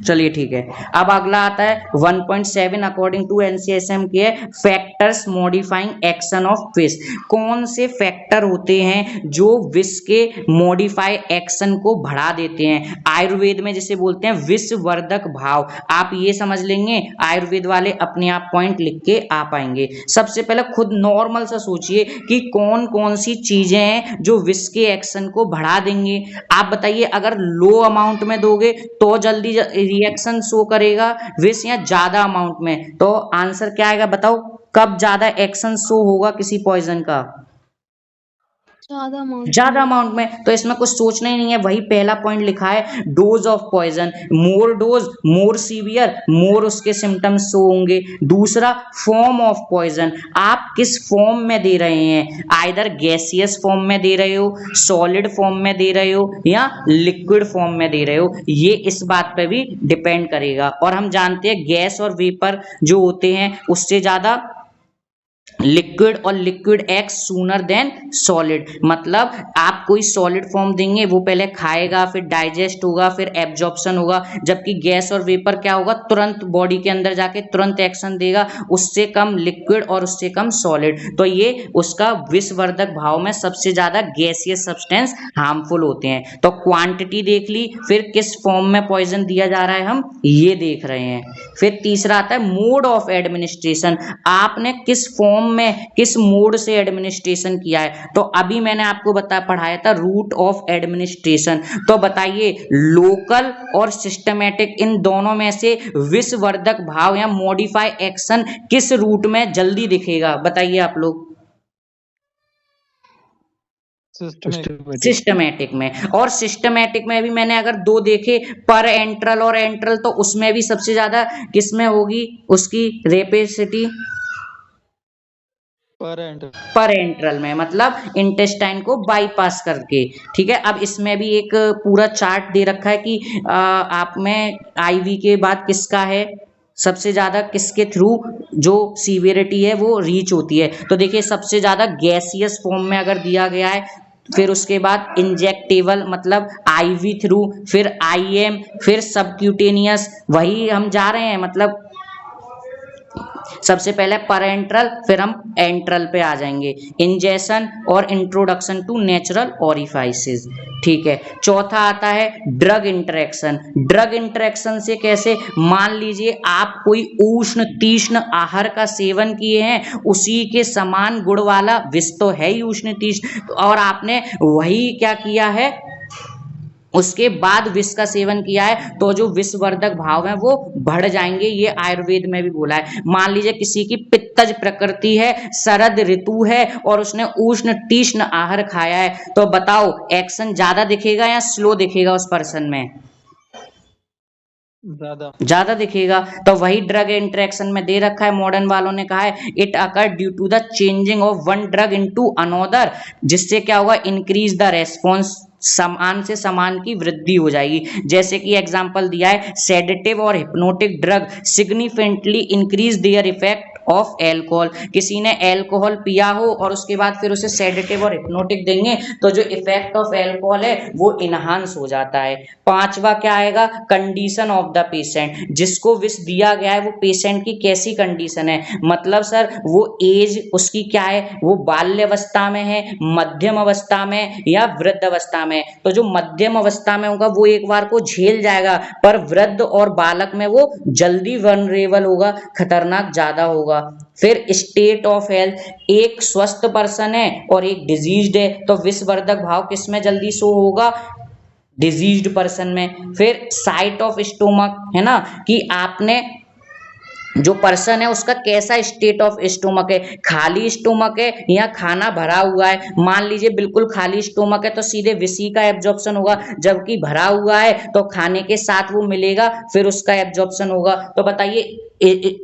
चलिए ठीक है। अब अगला आता है 1.7 अकॉर्डिंग टू एनसीएसएम के factors modifying action of wish. कौन से फैक्टर होते हैं जो विश के मॉडिफाई एक्शन को बढ़ा देते हैं? आयुर्वेद में जिसे बोलते हैं विषवर्धक भाव। आप ये समझ लेंगे, आयुर्वेद वाले अपने आप पॉइंट लिख के आ पाएंगे। सबसे पहले खुद नॉर्मल सा सोचिए कि कौन कौन सी चीजें हैं जो विश के एक्शन को बढ़ा देंगे। आप बताइए, अगर लो अमाउंट में दोगे तो जल्दी रिएक्शन शो करेगा विष, या ज्यादा अमाउंट में? तो आंसर क्या आएगा बताओ, कब ज्यादा एक्शन शो होगा किसी पॉइजन का? ज्यादा अमाउंट में। तो इसमें कुछ सोचना ही नहीं है, वही पहला पॉइंट लिखा है, dose of poison. More dose more severe, more उसके सिम्टम्स शो होंगे। दूसरा, फॉर्म ऑफ पॉइजन, आप किस फॉर्म में दे रहे हैं, आइदर गैसियस फॉर्म में दे रहे हो, सॉलिड फॉर्म में दे रहे हो, या लिक्विड फॉर्म में दे रहे हो, ये इस बात पे भी डिपेंड करेगा। और हम जानते हैं गैस और वेपर जो होते हैं उससे ज्यादा लिक्विड, और liquid act sooner than solid. मतलब आप कोई सॉलिड फॉर्म देंगे, वो पहले खाएगा, फिर डाइजेस्ट होगा, फिर एब्जॉर्प्शन होगा, जबकि गैस और वेपर क्या होगा, तुरंत बॉडी के अंदर जाके तुरंत एक्शन देगा, उससे कम लिक्विड और उससे कम सॉलिड। तो ये उसका विषवर्धक भाव में सबसे ज्यादा गैसियस सब्सटेंस हार्मफुल होते हैं। तो क्वांटिटी देख ली, फिर किस फॉर्म में पॉइजन दिया जा रहा है हम ये देख रहे हैं। फिर तीसरा आता है मोड ऑफ एडमिनिस्ट्रेशन, आपने किस फॉर्म में, किस मोड से एडमिनिस्ट्रेशन किया है। तो अभी मैंने आपको पढ़ाया था रूट ऑफ एडमिनिस्ट्रेशन। तो बताइए, लोकल और सिस्टमैटिक, इन दोनों में से विषवर्धक भाव या मॉडिफाई एक्शन किस रूट में जल्दी दिखेगा? बताइए आप लोग। सिस्टमैटिक में। और सिस्टमैटिक में भी मैंने अगर दो देखे, पर एंट्रल और एंट्रल, तो उसमें भी सबसे ज्यादा किसमें होगी उसकी रेपेसिटी? पर एंट्रल में, मतलब इंटेस्टाइन को बाईपास करके। ठीक है, अब इसमें भी एक पूरा चार्ट दे रखा है कि आप में आईवी के बाद किसका है सबसे ज्यादा, किसके थ्रू जो सीवियरिटी है वो रीच होती है। तो देखिए, सबसे ज्यादा गैसियस फॉर्म में अगर दिया गया है, फिर उसके बाद इंजेक्टेबल मतलब आईवी थ्रू, फिर आईएम, फिर सबक्यूटेनियस। वही हम जा रहे हैं, मतलब सबसे पहले परेंट्रल, फिर हम एंट्रल पे आ जाएंगे, इंजेक्शन और इंट्रोडक्शन टू नेचुरल ओरिफाइसेस। ठीक है, चौथा आता है ड्रग इंटरेक्शन। ड्रग इंटरेक्शन से कैसे? मान लीजिए आप कोई उष्ण तीक्ष्ण आहार का सेवन किए हैं, उसी के समान गुण वाला विष तो है ही उष्ण तीक्ष्ण, और आपने वही क्या किया है, उसके बाद विष का सेवन किया है, तो जो विषवर्धक भाव है वो बढ़ जाएंगे। ये आयुर्वेद में भी बोला है। मान लीजिए किसी की पित्तज प्रकृति है, शरद ऋतु है, और उसने उष्ण तीक्ष्ण आहार खाया है, तो बताओ एक्शन ज्यादा दिखेगा या स्लो दिखेगा उस पर्सन में? ज्यादा दिखेगा। तो वही ड्रग इंटरेक्शन में दे रखा है, मॉडर्न वालों ने कहा है it occur due to the changing of one drug into another, जिससे क्या होगा, इंक्रीज द रेस्पॉन्स, समान से समान की वृद्धि हो जाएगी। जैसे कि एग्जांपल दिया है, सेडेटिव और hypnotic drug significantly increase their effect of alcohol. किसी ने एल्कोहल पिया हो और उसके बाद फिर उसे सेडेटिव और हिप्नोटिक देंगे, तो जो इफेक्ट ऑफ एल्कोहल है वो इनहांस हो जाता है। पांचवा क्या आएगा, कंडीशन ऑफ द पेशेंट, जिसको विष दिया गया है वो पेशेंट की कैसी कंडीशन है, मतलब सर वो एज उसकी क्या है, वो बाल्यावस्था में है, मध्यम अवस्था में, या वृद्ध अवस्था में। तो जो मध्यम अवस्था में होगा वो एक बार को झेल जाएगा, पर वृद्ध और बालक में वो जल्दी वनरेबल होगा, खतरनाक ज्यादा होगा। फिर स्टेट ऑफ हेल्थ, एक स्वस्थ पर्सन है और एक डिजीज्ड है, तो विषवर्धक भाव किस में जल्दी शो होगा, डिजीज्ड पर्सन में। फिर साइट ऑफ स्टोमक है ना, कि आपने जो पर्सन है उसका कैसा स्टेट ऑफ स्टोमक है, खाली स्टोमक है या खाना भरा हुआ है। मान लीजिए बिल्कुल खाली स्टोमक है तो सीधे विसी का एब्जॉर्प्शन होगा, जबकि भरा हुआ है तो खाने के साथ वो मिलेगा फिर उसका एब्जॉर्प्शन होगा। तो बताइए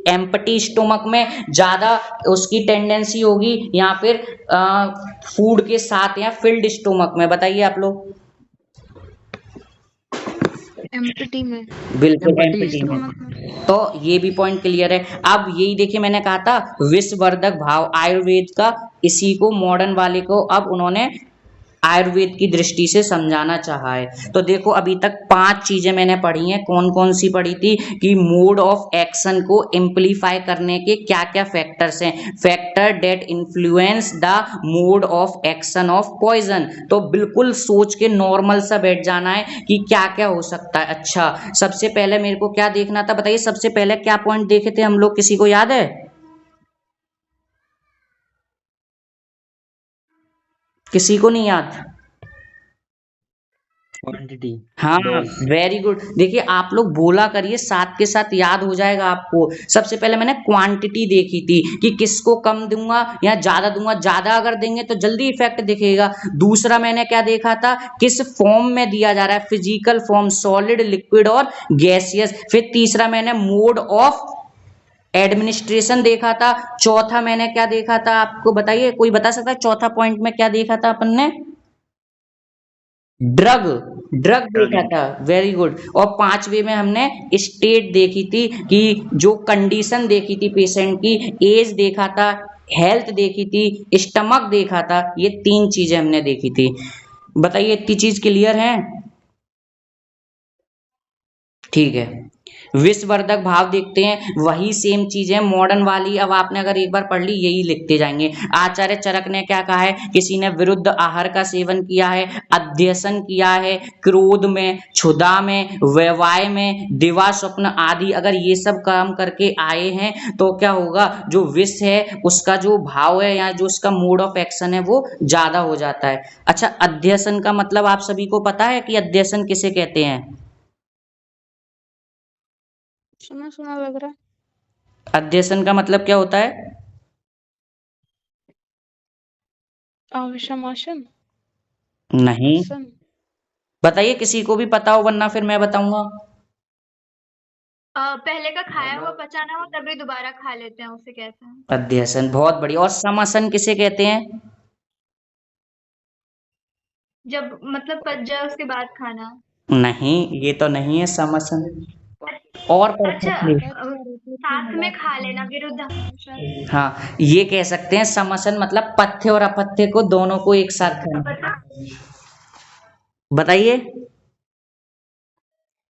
एम्प्टी स्टोमक में ज्यादा उसकी टेंडेंसी होगी या फिर फूड के साथ, या फिल्ड स्टोमक में? बताइए आप लोग। एम्प्टी में। बिल्कुल एम्प्टी में। तो ये भी पॉइंट क्लियर है। अब यही देखिए, मैंने कहा था विषवर्धक भाव आयुर्वेद का, इसी को मॉडर्न वाले को अब उन्होंने आयुर्वेद की दृष्टि से समझाना चाहा है। तो देखो अभी तक 5 चीजें मैंने पढ़ी हैं। कौन कौन सी पढ़ी थी कि मोड ऑफ एक्शन को एम्पलीफाई करने के क्या क्या फैक्टर्स हैं, factor that influence the mode of action of poison. तो बिल्कुल सोच के नॉर्मल सा बैठ जाना है कि क्या क्या हो सकता है। अच्छा, सबसे पहले मेरे को क्या देखना था बताइए, सबसे पहले क्या पॉइंट देखे थे हम लोग, किसी को याद है? किसी को नहीं याद? क्वांटिटी, हाँ, डोज। Very good. देखिए आप लोग बोला करिए, साथ के साथ याद हो जाएगा आपको। सबसे पहले मैंने क्वांटिटी देखी थी कि किसको कम दूंगा या ज्यादा दूंगा, ज्यादा अगर देंगे तो जल्दी इफेक्ट दिखेगा। दूसरा मैंने क्या देखा था, किस फॉर्म में दिया जा रहा है, फिजिकल फॉर्म, सॉलिड, लिक्विड और गैसियस। फिर तीसरा मैंने मोड ऑफ एडमिनिस्ट्रेशन देखा था। चौथा मैंने क्या देखा था आपको बताइए, कोई बता सकता है चौथा पॉइंट में क्या देखा था अपन ने? ड्रग, ड्रग देखा था, वेरी गुड। और पांचवे में हमने स्टेट देखी थी कि जो कंडीशन देखी थी पेशेंट की, एज देखा था, हेल्थ देखी थी, स्टमक देखा था। ये 3 चीजें हमने देखी थी। बताइए इतनी चीज क्लियर है? ठीक है, विषवर्धक भाव देखते हैं, वही सेम चीज है मॉडर्न वाली। अब आपने अगर एक बार पढ़ ली, यही लिखते जाएंगे। आचार्य चरक ने क्या कहा है, किसी ने विरुद्ध आहार का सेवन किया है, अध्यसन किया है, क्रोध में, क्षुधा में, वैवाय में, दिवा स्वप्न आदि अगर ये सब काम करके आए हैं तो क्या होगा, जो विष है उसका जो भाव है या जो उसका मोड ऑफ एक्शन है वो ज्यादा हो जाता है। अच्छा, अध्यसन का मतलब आप सभी को पता है कि अध्यसन किसे कहते हैं? सुना सुना लग रहा है। अध्यसन का मतलब क्या होता है? विषमासन, नहीं, आसन। बताइए किसी को भी पता हो, वरना फिर मैं बताऊंगा। पहले का खाया हुआ पचाना हो तभी दोबारा खा लेते हैं, उसे कहते हैं। अध्यसन, बहुत बढ़िया। और समासन किसे कहते हैं? जब मतलब पच जाए उसके बाद खाना। नहीं, ये तो नहीं है समासन। और अच्छा, परफेक्टली, साथ में खा लेना, विरुद्ध आहार। हाँ ये कह सकते हैं समासन मतलब पथ्य और अपथ्य को दोनों को एक साथ खाना। बताइए,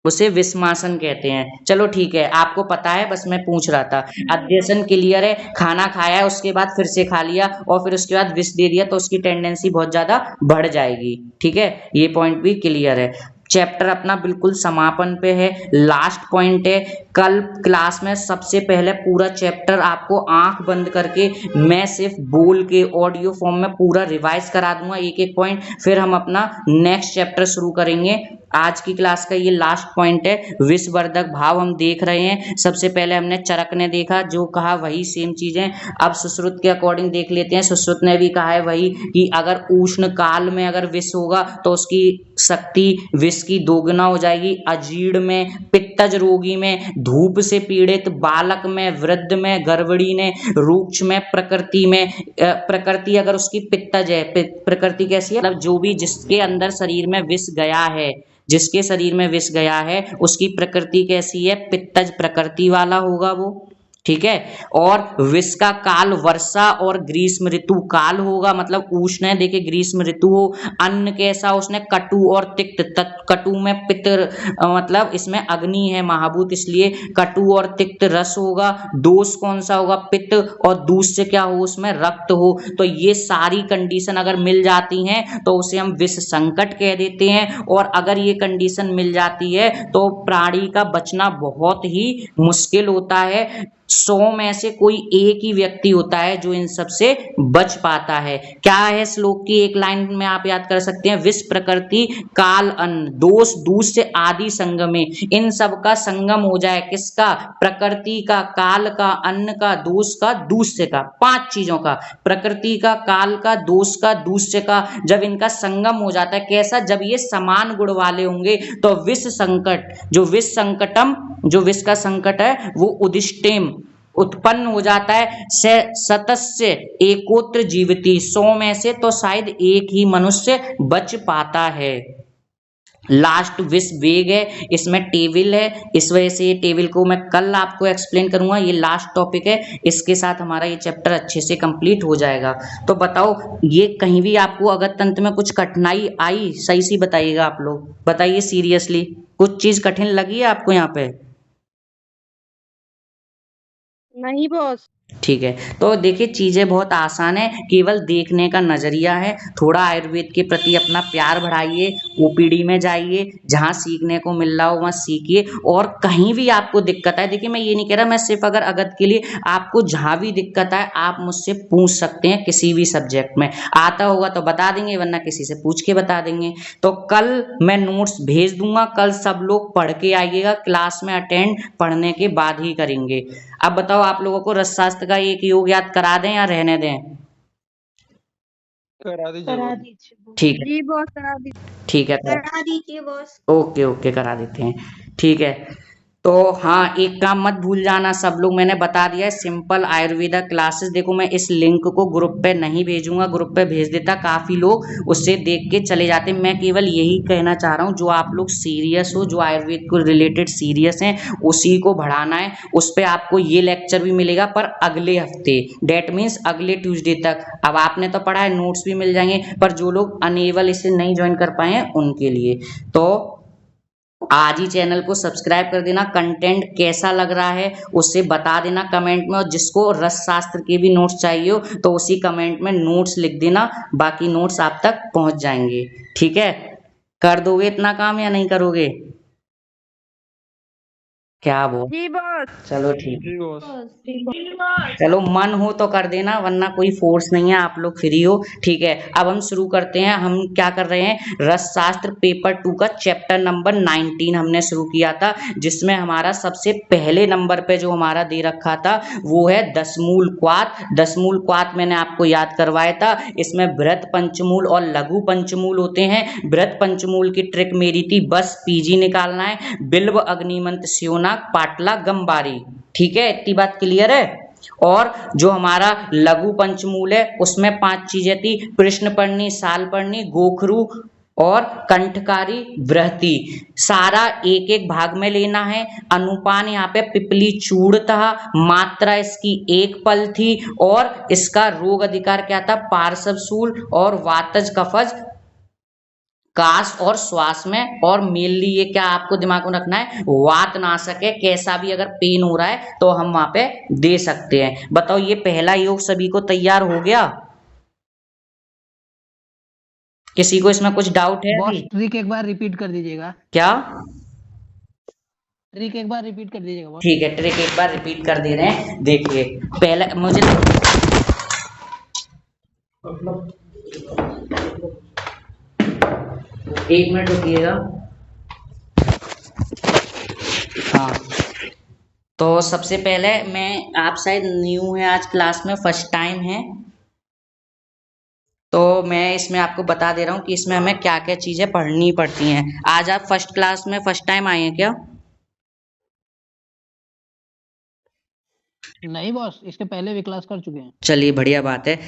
उसे विस्मासन कहते हैं। चलो ठीक है, आपको पता है, बस मैं पूछ रहा था। अध्यसन क्लियर है, खाना खाया है उसके बाद फिर से खा लिया और फिर उसके बाद विष दे दिया तो उसकी टेंडेंसी बहुत ज्यादा बढ़ जाएगी। ठीक है, ये पॉइंट भी क्लियर है। चैप्टर अपना बिल्कुल समापन पे है, लास्ट पॉइंट है। कल क्लास में सबसे पहले पूरा चैप्टर आपको आंख बंद करके मैं सिर्फ बोल के ऑडियो फॉर्म में पूरा रिवाइज करा दूंगा, एक एक पॉइंट। फिर हम अपना नेक्स्ट चैप्टर शुरू करेंगे। आज की क्लास का ये लास्ट पॉइंट है, विषवर्धक भाव हम देख रहे हैं। सबसे पहले हमने चरक ने देखा, जो कहा वही सेम चीजें। अब सुश्रुत के अकॉर्डिंग देख लेते हैं। सुश्रुत ने भी कहा है वही कि अगर उष्ण काल में अगर विष होगा तो उसकी शक्ति विष की दोगुना हो जाएगी। अजीर्ण में, पित्तज रोगी में, धूप से पीड़ित बालक में, वृद्ध में, गर्भणी ने, रूक्ष में, प्रकृति में। प्रकृति अगर उसकी पित्तज है, प्रकृति कैसी है, मतलब जो भी जिसके अंदर शरीर में विष गया है, जिसके शरीर में विष गया है उसकी प्रकृति कैसी है, पित्तज प्रकृति वाला होगा वो। ठीक है, और विष का काल वर्षा और ग्रीष्म ऋतु काल होगा, मतलब उष्ण है, देखिए ग्रीष्म ऋतु हो। अन्न कैसा, उसने कटु और तिक्त, कटु में पितर मतलब इसमें अग्नि है महाभूत, इसलिए कटु और तिक्त रस होगा। दोष कौन सा होगा, पित्त, और दूष से क्या हो, उसमें रक्त हो। तो ये सारी कंडीशन अगर मिल जाती हैं तो उसे हम विष संकट कह देते हैं। और अगर ये कंडीशन मिल जाती है तो प्राणी का बचना बहुत ही मुश्किल होता है। 100 में से कोई एक ही व्यक्ति होता है जो इन सब से बच पाता है। क्या है श्लोक की एक लाइन में आप याद कर सकते हैं, विष प्रकृति काल अन्न दोष दूष से आदि संगमे। इन सब का संगम हो जाए, किसका, प्रकृति का, काल का, अन्न का, दोष का, दूष्य का, 5 चीजों का, प्रकृति का, काल का, दोष का, दूष्य का, जब इनका संगम हो जाता है, कैसा, जब ये समान गुण वाले होंगे तो विष संकट, जो विष संकटम, जो विष का संकट है वो उदिष्टेम उत्पन्न हो जाता है। सतस्य एकोत्र जीवती, 100 में से तो शायद एक ही मनुष्य बच पाता है। लास्ट विश वेग है, इसमें टेबल है, इस वजह से ये टेबल को मैं कल आपको एक्सप्लेन करूंगा। ये लास्ट टॉपिक है, इसके साथ हमारा ये चैप्टर अच्छे से कंप्लीट हो जाएगा। तो बताओ ये कहीं भी आपको अगर तंत्र में कुछ कठिनाई आई, सही सी बताइएगा आप लोग, बताइए सीरियसली, कुछ चीज कठिन लगी है आपको यहाँ पे? नहीं बॉस। ठीक है, तो देखिए चीजें बहुत आसान है, केवल देखने का नजरिया है। थोड़ा आयुर्वेद के प्रति अपना प्यार बढ़ाइए, ओपीडी में जाइए, जहाँ सीखने को मिल रहा हो वहाँ सीखिए। और कहीं भी आपको दिक्कत है, देखिए मैं ये नहीं कह रहा मैं सिर्फ अगर अगध के लिए, आपको जहाँ भी दिक्कत है आप मुझसे पूछ सकते हैं, किसी भी सब्जेक्ट में आता होगा तो बता देंगे, वरना किसी से पूछ के बता देंगे। तो कल मैं नोट्स भेज दूंगा, कल सब लोग पढ़ के आइएगा, क्लास में अटेंड पढ़ने के बाद ही करेंगे। अब बताओ आप लोगों को रसशास्त्र का एक योग याद करा दें या रहने दें? करा दीजिए करा बॉस। दीजिए बॉस। ठीक है, जी बॉस करा दीजिए। ठीक है, करा दीजिए बॉस। ओके ओके करा देते हैं। ठीक है, तो हाँ एक काम मत भूल जाना सब लोग, मैंने बता दिया है सिंपल आयुर्वेदा क्लासेस। देखो मैं इस लिंक को ग्रुप पे नहीं भेजूंगा, ग्रुप पे भेज देता काफ़ी लोग उससे देख के चले जाते। मैं केवल यही कहना चाह रहा हूँ, जो आप लोग सीरियस हो, जो आयुर्वेद को रिलेटेड सीरियस हैं, उसी को बढ़ाना है। उस पर आपको ये लेक्चर भी मिलेगा, पर अगले हफ्ते, डेट मीन्स अगले ट्यूसडे तक। अब आपने तो पढ़ा है, नोट्स भी मिल जाएंगे, पर जो लोग अनेबल इसे नहीं ज्वाइन कर पाए हैं उनके लिए तो आज ही चैनल को सब्सक्राइब कर देना। कंटेंट कैसा लग रहा है उससे बता देना कमेंट में, और जिसको रस शास्त्र के भी नोट्स चाहिए हो तो उसी कमेंट में नोट्स लिख देना, बाकी नोट्स आप तक पहुंच जाएंगे। ठीक है, कर दोगे इतना काम या नहीं करोगे? क्या वो, जी बॉस। चलो ठीक है, जी बॉस। चलो मन हो तो कर देना, वरना कोई फोर्स नहीं है, आप लोग फ्री हो। ठीक है, अब हम शुरू करते हैं। हम क्या कर रहे हैं, रस शास्त्र पेपर 2 का चैप्टर नंबर 19 हमने शुरू किया था, जिसमें हमारा सबसे पहले नंबर पे जो हमारा दे रखा था वो है दशमूल क्वात। दशमूल क्वात मैंने आपको याद करवाया था, इसमें बृहत पंचमूल और लघु पंचमूल होते हैं। बृहत पंचमूल की ट्रिक मेरी थी, बस पीजी निकालना है, बिल्व अग्निमंत स्योनाक पाटला गंबारी। ठीक है, इतनी बात क्लियर है। और जो हमारा लघु पंचमूल है उसमें 5 चीजें थी, कृष्णपर्णी, सालपर्णी, गोखरू और कंठकारी बृहति। सारा एक एक भाग में लेना है। अनुपान यहाँ पे पिपली चूड़ था, मात्रा इसकी 1 पल थी, और इसका रोग अधिकार क्या था, पार्श्व शूल और वातज कफज काश और श्वास में। और मेनली ये क्या आपको दिमाग में रखना है, वात नाशक है, कैसा भी अगर पेन हो रहा है तो हम वहां पे दे सकते हैं। बताओ ये पहला योग सभी को तैयार हो गया? किसी को इसमें कुछ डाउट है बॉस अभी? ट्रिक एक बार रिपीट कर दीजिएगा। क्या? ट्रिक एक बार रिपीट कर दीजिएगा बॉस। ठीक है, ट्रिक एक बार रिपीट कर दे रहे हैं। देखिए पहला मुझे एक मिनट रुकिएगा। हाँ, तो सबसे पहले मैं, आप शायद न्यू है आज क्लास में, फर्स्ट टाइम है, तो मैं इसमें आपको बता दे रहा हूँ कि इसमें हमें क्या क्या चीजें पढ़नी पड़ती हैं। आज आप फर्स्ट क्लास में फर्स्ट टाइम आए हैं क्या? नहीं बॉस, इसके पहले भी क्लास कर चुके हैं। चलिए बढ़िया बात है।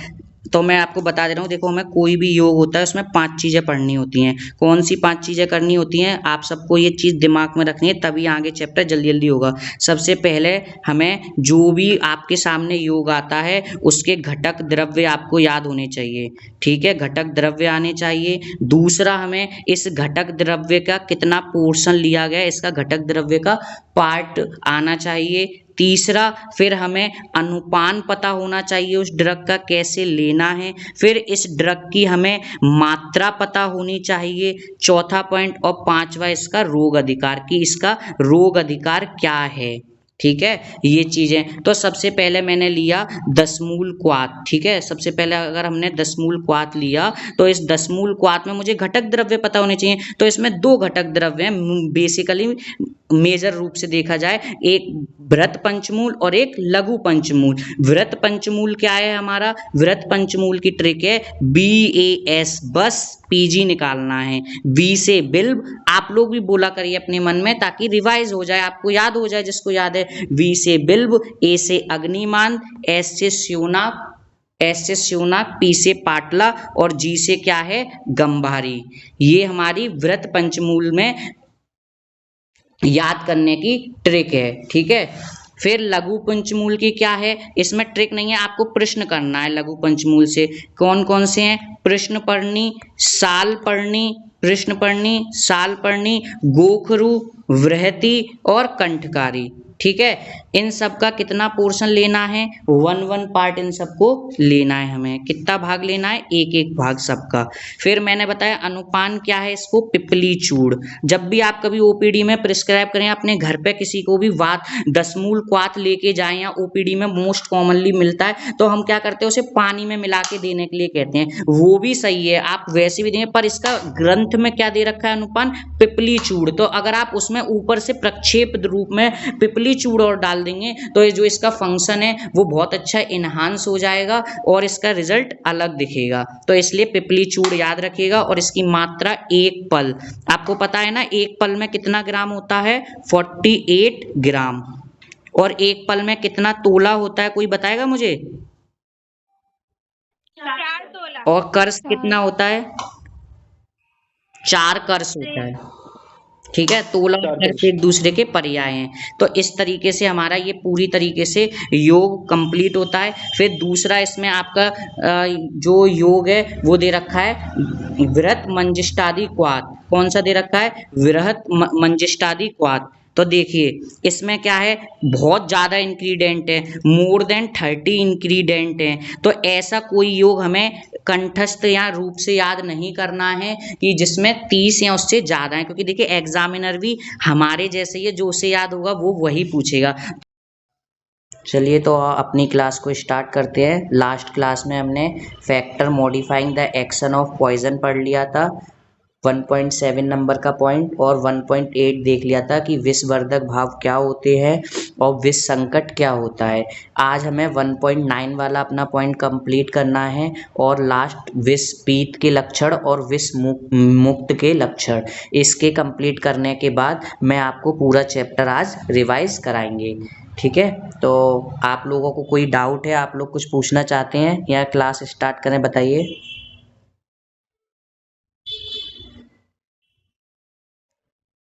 तो मैं आपको बता दे रहा हूँ, देखो हमें कोई भी योग होता है उसमें 5 चीजें पढ़नी होती हैं। कौन सी 5 चीजें करनी होती हैं, आप सबको ये चीज दिमाग में रखनी है, तभी आगे चैप्टर जल्दी जल्दी होगा। सबसे पहले हमें जो भी आपके सामने योग आता है उसके घटक द्रव्य आपको याद होने चाहिए। ठीक है, घटक द्रव्य आने चाहिए। दूसरा, हमें इस घटक द्रव्य का कितना पोर्शन लिया गया है, इसका घटक द्रव्य का पार्ट आना चाहिए। तीसरा, फिर हमें अनुपान पता होना चाहिए उस ड्रग का, कैसे लेना है। फिर इस ड्रग की हमें मात्रा पता होनी चाहिए। चौथा पॉइंट और पांचवा इसका रोग अधिकार, कि इसका रोग अधिकार क्या है। ठीक है, ये चीजें। तो सबसे पहले मैंने लिया दशमूल क्वात। ठीक है, सबसे पहले अगर हमने दशमूल क्वात लिया तो इस दशमूल क्वात में मुझे घटक द्रव्य पता होने चाहिए। तो इसमें 2 घटक द्रव्य हैं बेसिकली, मेजर रूप से देखा जाए, एक वृत पंचमूल और एक लघु पंचमूल। वृत पंचमूल क्या है हमारा, वृत पंचमूल की ट्रिक है BAS, बस PG निकालना है। B से बिल्व, आप लोग भी बोला करिए अपने मन में ताकि रिवाइज हो जाए, आपको याद हो जाए जिसको याद है। V से बिल्व, A से अग्निमान, S से स्योनाक, एस से श्योनाक, पी से पाटला और जी से क्या है गंभारी। ये हमारी वृत्त पंचमूल में याद करने की ट्रिक है, ठीक है। फिर लघु पंचमूल की क्या है, इसमें ट्रिक नहीं है, आपको प्रश्न करना है। लघु पंचमूल से कौन कौन से हैं, प्रश्न पढ़नी, साल पढ़नी, प्रश्न पढ़नी, साल पढ़नी, गोखरू, वृहति और कंठकारी, ठीक है। इन सब का कितना पोर्शन लेना है, 1 पार्ट इन सबको लेना है। हमें कितना भाग लेना है, एक एक भाग सबका। फिर मैंने बताया अनुपान क्या है, इसको पिपली चूड़। जब भी आप कभी ओपीडी में प्रिस्क्राइब करें अपने घर पे किसी को भी वात दशमूल क्वाथ लेके जाएं, या ओपीडी में मोस्ट कॉमनली मिलता है, तो हम क्या करते हैं उसे पानी में मिला के देने के लिए कहते हैं, वो भी सही है, आप वैसे भी देंगे, पर इसका ग्रंथ में क्या दे रखा है अनुपान, पिपली चूड़। तो अगर आप उसमें ऊपर से प्रक्षेप रूप में पिपली चूड़ और डाल देंगे तो ये जो इसका फंक्शन है वो बहुत अच्छा इनहांस हो जाएगा और इसका रिजल्ट अलग दिखेगा। तो इसलिए पिपली चूड़ याद रखिएगा। और इसकी मात्रा एक पल, आपको पता है ना एक पल में कितना ग्राम होता है, 48 ग्राम। और एक पल में कितना तोला होता है, कोई बताएगा मुझे? 4 तोला। और कर्ष कितना होता है, 4 कर्ष होता है, ठीक है। तोला और कर्ष एक दूसरे के पर्याय हैं। तो इस तरीके से हमारा ये पूरी तरीके से योग कंप्लीट होता है। फिर दूसरा इसमें आपका जो योग है वो दे रखा है वृहत मंजिष्ठादि क्वाथ। कौन सा दे रखा है, वृहत मंजिष्ठादि क्वाथ। तो देखिए इसमें क्या है, बहुत ज़्यादा इंग्रेडिएंट है, मोर देन 30 इंग्रेडिएंट हैं। तो ऐसा कोई योग हमें कंठस्थ या रूप से याद नहीं करना है कि जिसमें 30 या उससे ज़्यादा है, क्योंकि देखिए एग्जामिनर भी हमारे जैसे ही है, जो उसे याद होगा वो वही पूछेगा। चलिए तो अपनी क्लास को स्टार्ट करते हैं। लास्ट क्लास में हमने factor modifying the action of poison पढ़ लिया था, 1.7 नंबर का पॉइंट, और 1.8 देख लिया था कि विषवर्धक भाव क्या होते हैं और विष संकट क्या होता है। आज हमें 1.9 वाला अपना पॉइंट कंप्लीट करना है और लास्ट विष पीत के लक्षण और विष मुक्त के लक्षण, इसके कंप्लीट करने के बाद मैं आपको पूरा चैप्टर आज रिवाइज कराएंगे, ठीक है। तो आप लोगों को कोई डाउट है, आप लोग कुछ पूछना चाहते हैं या क्लास स्टार्ट करें, बताइए।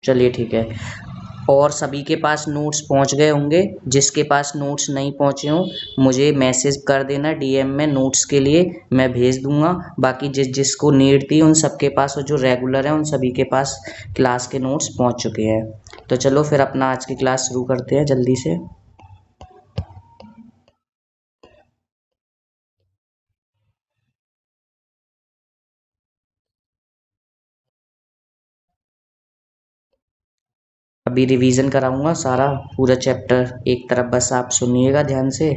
चलिए ठीक है। और सभी के पास नोट्स पहुंच गए होंगे, जिसके पास नोट्स नहीं पहुंचे हों मुझे मैसेज कर देना डीएम में, नोट्स के लिए मैं भेज दूंगा। बाकी जिसको नीड थी उन सबके पास, और जो रेगुलर है उन सभी के पास क्लास के नोट्स पहुंच चुके हैं। तो चलो फिर अपना आज की क्लास शुरू करते हैं जल्दी से। अभी रिवीजन कराऊंगा सारा पूरा चैप्टर, एक तरफ बस आप सुनिएगा ध्यान से।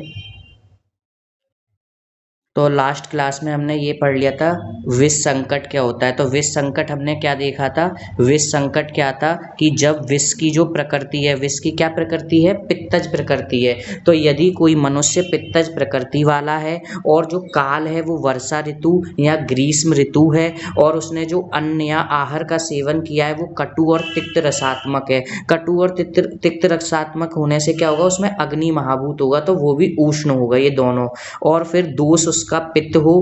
तो लास्ट क्लास में हमने ये पढ़ लिया था विष संकट क्या होता है। तो विष संकट हमने क्या देखा था, विष संकट क्या था कि जब विष की जो प्रकृति है, विष की क्या प्रकृति है, पित्तज प्रकृति है। तो यदि कोई मनुष्य पित्तज प्रकृति वाला है और जो काल है वो वर्षा ऋतु या ग्रीष्म ऋतु है, और उसने जो अन्न या आहार का सेवन किया है वो कटु और तिक्त रसात्मक है, कटु और तिक्त रसात्मक होने से क्या होगा, उसमें अग्नि महाभूत होगा, तो वो भी उष्ण होगा, ये दोनों। और फिर दोष उसका पित्त हो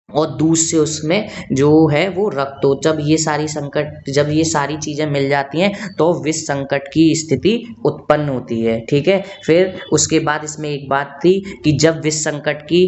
और दूसरे उसमें जो है वो रक्त हो। जब ये सारी चीजें मिल जाती हैं तो विष संकट की स्थिति उत्पन्न होती है, ठीक है। फिर उसके बाद इसमें एक बात थी कि जब विष संकट की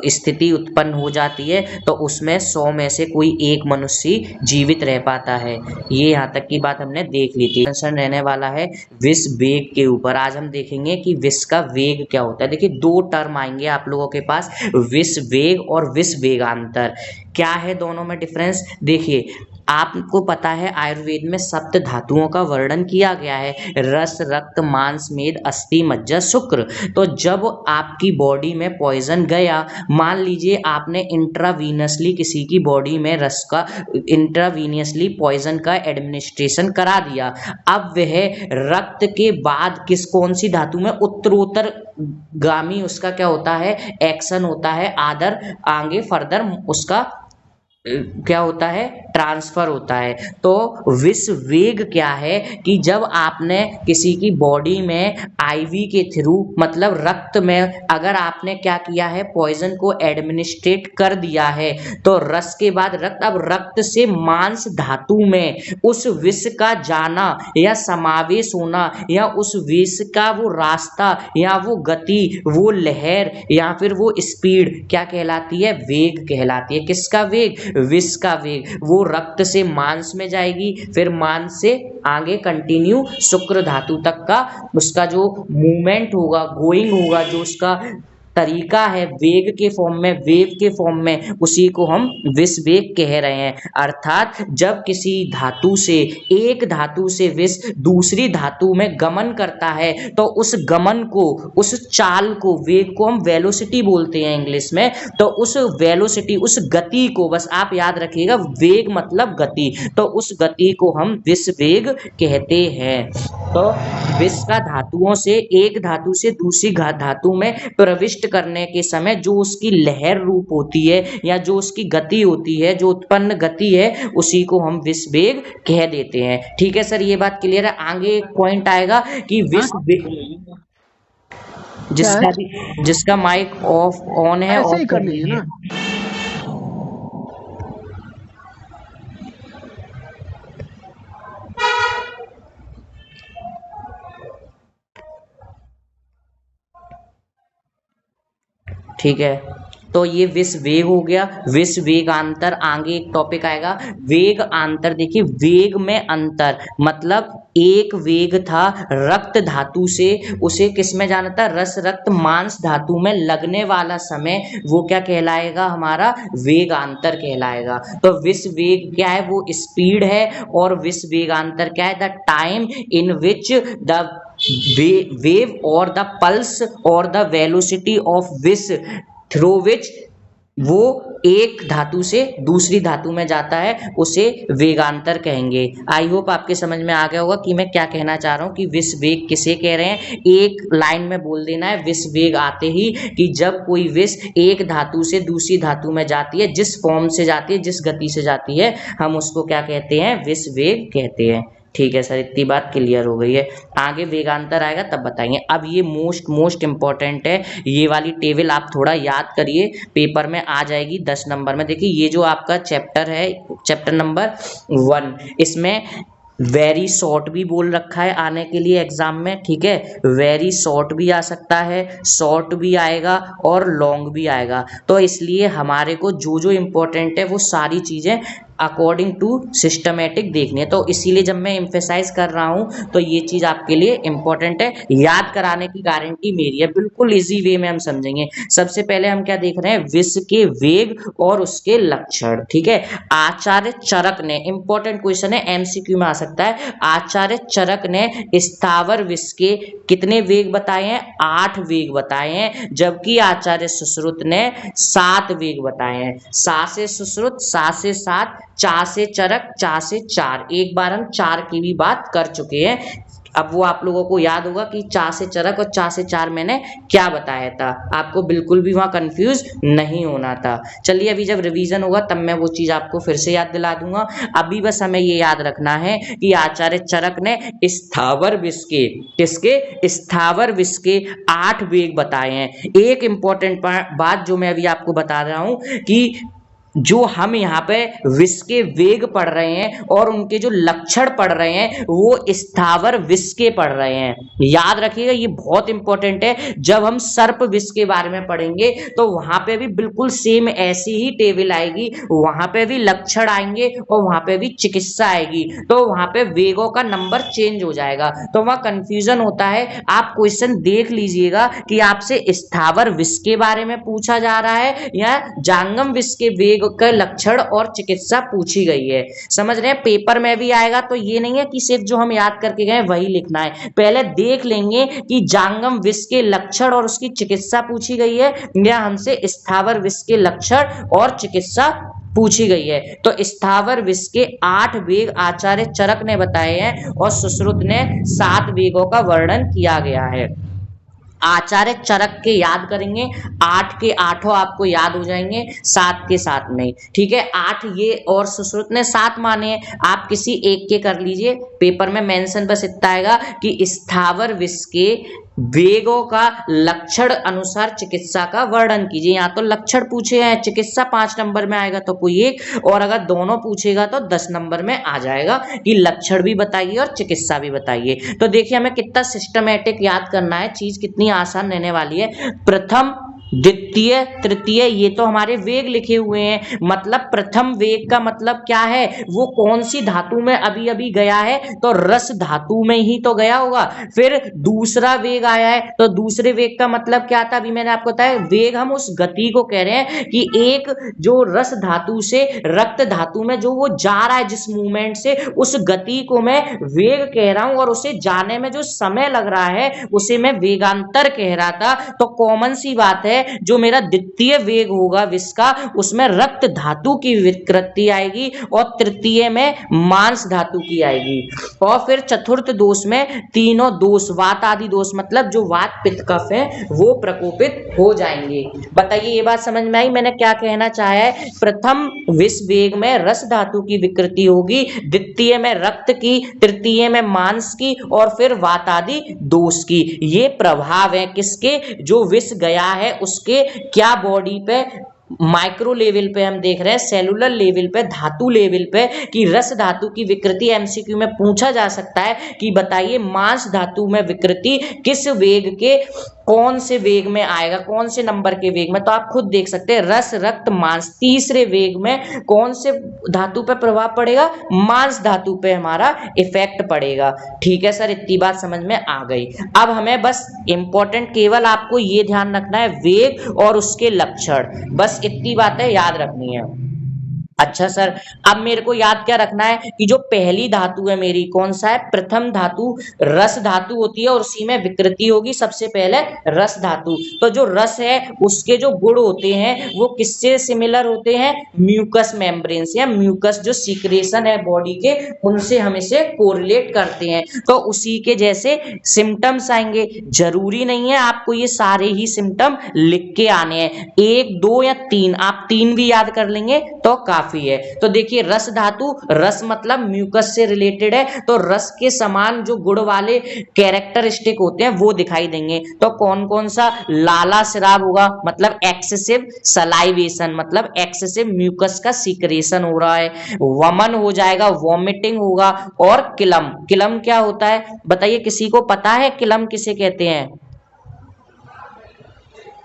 स्थिति उत्पन्न हो जाती है तो उसमें 100 में से कोई एक मनुष्य जीवित रह पाता है। ये यहाँ तक की बात हमने देख ली थी। कंसर्न रहने वाला है विष वेग के ऊपर। आज हम देखेंगे कि विष का वेग क्या होता है। देखिए 2 टर्म आएंगे आप लोगों के पास, विष वेग और विष वेगांतर। क्या है दोनों में डिफरेंस, देखिए आपको पता है आयुर्वेद में सप्त धातुओं का वर्णन किया गया है, रस, रक्त, मांस, मेद, अस्थि, मज्जा, शुक्र। तो जब आपकी बॉडी में पॉइजन गया, मान लीजिए आपने इंट्रावीनसली किसी की बॉडी में रस का इंट्रावीनियसली पॉइजन का एडमिनिस्ट्रेशन करा दिया, अब वह रक्त के बाद कौन सी धातु में उत्तरोत्तर गामी उसका क्या होता है, एक्शन होता है, आगे फर्दर उसका क्या होता है, ट्रांसफर होता है। तो विष वेग क्या है कि जब आपने किसी की बॉडी में आईवी के थ्रू मतलब रक्त में अगर आपने क्या किया है, पॉइजन को एडमिनिस्ट्रेट कर दिया है, तो रस के बाद रक्त, अब रक्त से मांस धातु में उस विष का जाना या समावेश होना या उस विष का वो रास्ता या वो गति, वो लहर या फिर वो स्पीड क्या कहलाती है, वेग कहलाती है। किसका वेग, विष का वेग। वो रक्त से मांस में जाएगी, फिर मांस से आगे कंटिन्यू शुक्र धातु तक का उसका जो मूवमेंट होगा, गोइंग होगा, जो उसका तरीका है वेग के फॉर्म में, वेव के फॉर्म में, उसी को हम विष वेग कह रहे हैं। अर्थात जब किसी धातु से, एक धातु से विष दूसरी धातु में गमन करता है तो उस गमन को, उस चाल को, वेग को हम वेलोसिटी बोलते हैं इंग्लिश में। तो उस वेलोसिटी, उस गति को, बस आप याद रखिएगा वेग मतलब गति, तो उस गति को हम विष वेग कहते हैं। तो विष का धातुओं से, एक धातु से दूसरी धातु में प्रविष्ट करने के समय जो उसकी लहर रूप होती है या जो उसकी गति होती है, जो उत्पन्न गति है, उसी को हम विष वेग कह देते हैं। ठीक है सर, ये बात क्लियर है। आगे एक पॉइंट आएगा कि विष वेग, जिसका माइक ऑफ ऑन है ऐसे ऑफ ही कर कर लीजिए लीजिए। ना। ठीक है, तो ये विष वेग हो गया। विष वेगांतर, आगे एक टॉपिक आएगा वेग अंतर। देखिए वेग में अंतर मतलब एक वेग था रक्त धातु से, उसे किस में जाना था, रस रक्त मांस धातु में लगने वाला समय, वो क्या कहलाएगा, हमारा वेगांतर कहलाएगा। तो विष वेग क्या है, वो स्पीड है, और विष वेगांतर क्या है, the time in which the wave or the pulse or the velocity of विष through which वो एक धातु से दूसरी धातु में जाता है, उसे वेगांतर कहेंगे। आई होप आपके समझ में आ गया होगा कि मैं क्या कहना चाह रहा हूँ कि विष वेग किसे कह रहे हैं। एक लाइन में बोल देना है विष वेग आते ही कि जब कोई विष एक धातु से दूसरी धातु में जाती है, जिस फॉर्म से जाती है, जिस गति से जाती है, हम उसको क्या कहते हैं, विष वेग कहते हैं। ठीक है सर, इतनी बात क्लियर हो गई है। आगे वेगांतर आएगा तब बताएंगे। अब ये मोस्ट इंपॉर्टेंट है, ये वाली टेबल आप थोड़ा याद करिए, पेपर में आ जाएगी 10 नंबर में। देखिए ये जो आपका चैप्टर है, चैप्टर नंबर 1, इसमें वेरी शॉर्ट भी बोल रखा है आने के लिए एग्जाम में। ठीक है, वेरी शॉर्ट भी आ सकता है, शॉर्ट भी आएगा और लॉन्ग भी आएगा। तो इसलिए हमारे को जो जो इम्पोर्टेंट है वो सारी चीज़ें अकॉर्डिंग टू सिस्टमेटिक देखनी है। तो इसीलिए जब मैं एम्फेसाइज कर रहा हूं तो ये चीज आपके लिए इंपॉर्टेंट है, याद कराने की गारंटी मेरी है, बिल्कुल इजी वे में हम समझेंगे। सबसे पहले हम क्या देख रहे हैं, विष के वेग और उसके लक्षण। ठीक है, आचार्य चरक ने, इंपॉर्टेंट क्वेश्चन है, एमसीक्यू में आ सकता है। आचार्य चरक ने स्थावर विष के कितने वेग बताए हैं, 8 वेग बताए हैं, जबकि आचार्य सुश्रुत ने 7 वेग बताए हैं। सा से सुश्रुत, सा से 7, चा से चरक, चा से 4। एक बार हम 4 की भी बात कर चुके हैं। अब वो आप लोगों को याद होगा कि चा से चरक और चा से 4 मैंने क्या बताया था, आपको बिल्कुल भी वहां कंफ्यूज नहीं होना था। चलिए अभी जब रिवीजन होगा तब मैं वो चीज आपको फिर से याद दिला दूंगा। अभी बस हमें ये याद रखना है कि आचार्य चरक ने स्थावर विष के, किसके, स्थावर विष के 8 वेग बताए हैं। एक इंपॉर्टेंट बात जो मैं अभी आपको बता रहा हूं कि जो हम यहाँ पे विष के वेग पढ़ रहे हैं और उनके जो लक्षण पढ़ रहे हैं वो स्थावर विष के पढ़ रहे हैं। याद रखिएगा, ये बहुत इंपॉर्टेंट है। जब हम सर्प विष के बारे में पढ़ेंगे तो वहां पे भी बिल्कुल सेम ऐसी ही टेबल आएगी, वहां पे भी लक्षण आएंगे और वहां पे भी चिकित्सा आएगी। तो वहां पे वेगों का नंबर चेंज हो जाएगा, तो वहां कंफ्यूजन होता है। आप क्वेश्चन देख लीजिएगा कि आपसे स्थावर विष के बारे में पूछा जा रहा है या जांगम विष के वेग का लक्षण और चिकित्सा पूछी गई है। समझ रहे हैं, पेपर में भी आएगा। तो ये नहीं है कि सिर्फ जो हम याद करके गए वही लिखना है, पहले देख लेंगे कि जांगम विष के लक्षण और उसकी चिकित्सा पूछी गई है या हमसे स्थावर विष के लक्षण और चिकित्सा पूछी गई है। तो स्थावर विष के 8 वेग आचार्य चरक ने बताए हैं और सुश्रुत ने 7 वेगों का वर्णन किया गया है। आचार्य चरक के याद करेंगे, 8 के 8 आपको याद हो जाएंगे 7 के 7 में, ठीक है। 8 ये और सुश्रुत ने 7 माने हैं, आप किसी एक के कर लीजिए, पेपर में मेंशन बस इतना आएगा कि स्थावर विष के वेगों का लक्षण अनुसार चिकित्सा का वर्णन कीजिए। यहाँ तो लक्षण पूछे हैं, चिकित्सा 5 नंबर में आएगा तो कोई एक, और अगर दोनों पूछेगा तो 10 नंबर में आ जाएगा कि लक्षण भी बताइए और चिकित्सा भी बताइए। तो देखिए हमें कितना सिस्टमेटिक याद करना है, चीज कितनी आसान रहने वाली है। प्रथम, द्वितीय, तृतीय, ये तो हमारे वेग लिखे हुए हैं, मतलब प्रथम वेग का मतलब क्या है, वो कौन सी धातु में अभी अभी गया है, तो रस धातु में ही तो गया होगा। फिर दूसरा वेग आया है, तो दूसरे वेग का मतलब क्या था, अभी मैंने आपको बताया, वेग हम उस गति को कह रहे हैं कि एक जो रस धातु से रक्त धातु में जो वो जा रहा है, जिस मूवमेंट से, उस गति को मैं वेग कह रहा हूं, और उसे जाने में जो समय लग रहा है उसे मैं वेगांतर कह रहा था। तो कॉमन सी बात है, जो मेरा द्वितीय वेग होगा विष का, उसमें रक्त धातु की विकृति आएगी और तृतीय में मांस धातु की आएगी। और फिर चतुर्थ दोष में तीनों दोष, वात आदि दोष, मतलब जो वात पित्त कफ है वो प्रकोपित हो जाएंगे। बताइए ये बात समझ में आई मैंने क्या कहना चाहा है। प्रथम विष वेग में रस धातु की विकृति होगी, द्वितीय में रक्त की, तृतीय में मांस की, और फिर वात आदि दोष की। ये प्रभाव है किसके, जो विष गया है उसके क्या बॉडी पे, माइक्रो लेवल पे हम देख रहे हैं, सेलुलर लेवल पे, धातु लेवल पे, कि रस धातु की विकृति एमसीक्यू में पूछा जा सकता है कि बताइए मांस धातु में विकृति किस वेग के, कौन से वेग में आएगा, कौन से नंबर के वेग में। तो आप खुद देख सकते हैं, रस रक्त मांस, तीसरे वेग में कौन से धातु पे प्रभाव पड़ेगा, मांस धातु पे हमारा इफेक्ट पड़ेगा। ठीक है सर, इतनी बात समझ में आ गई। अब हमें बस इंपॉर्टेंट केवल आपको ये ध्यान रखना है, वेग और उसके लक्षण, बस इतनी बातें याद रखनी है। अच्छा सर, अब मेरे को याद क्या रखना है कि जो पहली धातु है मेरी, कौन सा है, प्रथम धातु रस धातु होती है और उसी में विकृति होगी सबसे पहले रस धातु। तो जो रस है उसके जो गुण होते हैं वो किससे सिमिलर होते हैं, म्यूकस मेम्ब्रेन से, या म्यूकस जो सीक्रेशन है बॉडी के, उनसे हम इसे कोरिलेट करते हैं। तो उसी के जैसे सिम्टम्स आएंगे। जरूरी नहीं है आपको ये सारे ही सिम्टम लिख के आने हैं, 1 2 या 3, आप 3 भी याद कर लेंगे तो काफी है। तो देखिए रस धातु, रस मतलब म्यूकस से रिलेटेड है, तो रस के समान जो गुण वाले कैरेक्टरिस्टिक होते हैं वो दिखाई देंगे। तो कौन कौन सा, लाला स्राव होगा, मतलब एक्सेसिव सलाइवेशन, मतलब एक्सेसिव म्यूकस का सीक्रेशन हो रहा है। वमन हो जाएगा, वॉमिटिंग होगा। और किलम, किलम क्या होता है बताइए, किसी को पता है किलम किसे कहते हैं?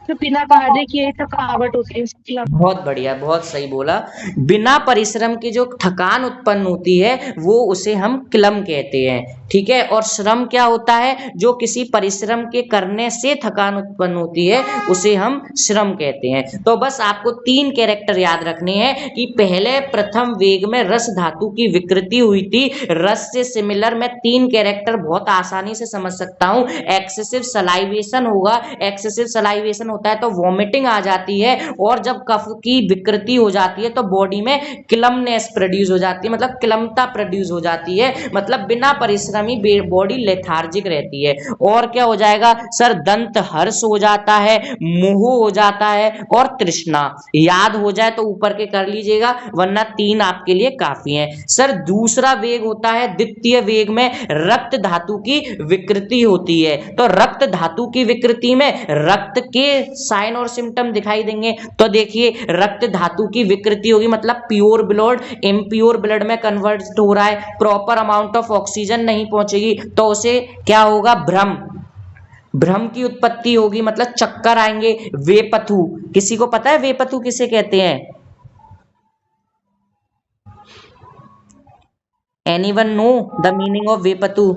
तो बिना कार्य किए थकावट होती है उसकी। बहुत बढ़िया, बहुत सही बोला। बिना परिश्रम की जो थकान उत्पन्न होती है वो उसे हम क्लम कहते हैं, ठीक है। और श्रम क्या होता है, जो किसी परिश्रम के करने से थकान उत्पन्न होती है उसे हम श्रम कहते हैं। तो बस आपको 3 कैरेक्टर याद रखने हैं कि पहले प्रथम वेग में रस धातु की विकृति हुई थी, रस से सिमिलर मैं 3 कैरेक्टर बहुत आसानी से समझ सकता हूं। एक्सेसिव सलाइवेशन होगा, एक्सेसिव सलाइवेशन होता है तो वॉमिटिंग आ जाती है, और जब कफ की विकृति हो जाती है तो बॉडी में क्लमनेस प्रोड्यूस हो जाती है, मतलब क्लमता प्रोड्यूस हो जाती है, मतलब बिना परिश्रम ही बॉडी लेथार्जिक रहती है। और क्या हो जाएगा सर, दंत हर्ष हो जाता है, मोह हो जाता है, और तृष्णा। याद हो जाए तो ऊपर के कर लीजिएगा, वरना 3 आपके लिए काफी है। सर दूसरा वेग होता है, द्वितीय वेग में रक्त धातु की विकृति होती है। तो रक्त धातु की विकृति में रक्त के साइन और सिम्टम दिखाई देंगे। तो देखिए रक्त धातु की विकृति होगी, मतलब प्योर ब्लड इम्प्योर ब्लड में कन्वर्ट हो रहा है, प्रॉपर अमाउंट ऑफ ऑक्सीजन नहीं पहुंचेगी, तो उसे क्या होगा, भ्रम, भ्रम की उत्पत्ति होगी, मतलब चक्कर आएंगे। वेपथु, किसी को पता है वेपथु किसे कहते हैं? Anyone know the meaning of वेपथु?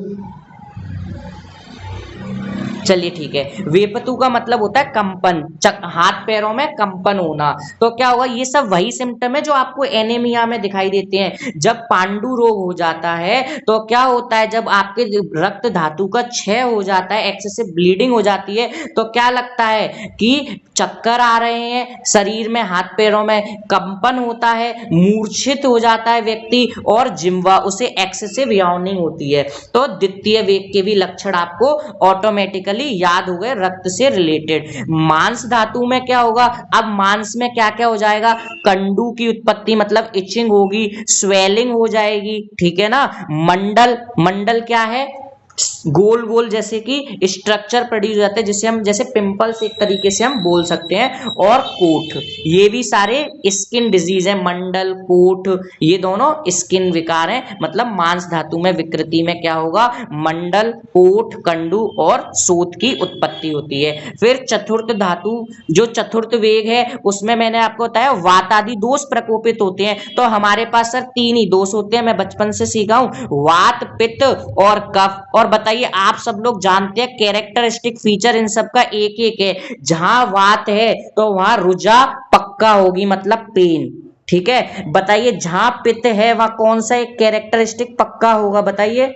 चलिए ठीक है, वेपतु का मतलब होता है कंपन, हाथ पैरों में कंपन होना। तो क्या होगा, ये सब वही सिम्टम है जो आपको एनीमिया में दिखाई देते हैं। जब पांडु रोग हो जाता है तो क्या होता है, जब आपके रक्त धातु का क्षय हो जाता है, एक्सेसिव ब्लीडिंग हो जाती है, तो क्या लगता है कि चक्कर आ रहे हैं, शरीर में हाथ पैरों में कंपन होता है, मूर्छित हो जाता है व्यक्ति, और जिह्वा, उसे एक्सेसिव याउनिंग होती है। तो द्वितीय वेग के भी लक्षण आपको ऑटोमेटिकली ऑटोमेटिकली याद हो गए रक्त से रिलेटेड। मांस धातु में क्या होगा, अब मांस में क्या क्या हो जाएगा, कंडू की उत्पत्ति मतलब इचिंग होगी, स्वेलिंग हो जाएगी, ठीक है ना। मंडल, मंडल क्या है, गोल गोल जैसे कि स्ट्रक्चर प्रोड्यूस होता है जिसे हम जैसे पिंपल्स एक तरीके से हम बोल सकते हैं। और कोठ, ये भी सारे स्किन डिजीज है, मंडल कोठ ये दोनों स्किन विकार हैं। मतलब मांस धातु में विकृति में क्या होगा, मंडल कोठ कंडू और शोथ की उत्पत्ति होती है। फिर चतुर्थ धातु, जो चतुर्थ वेग है उसमें मैंने आपको बताया वात आदि दोष प्रकोपित होते हैं। तो हमारे पास सर 3 ही दोष होते हैं, मैं बचपन से सीखा हूं, वात पित्त और कफ। और बताइए आप सब लोग जानते हैं कैरेक्टरिस्टिक फीचर इन सब का एक एक है। जहां वात है तो वहां रुजा पक्का होगी मतलब पेन, ठीक है। बताइए जहां पित्त है वहां कौन सा एक कैरेक्टरिस्टिक पक्का होगा, बताइए,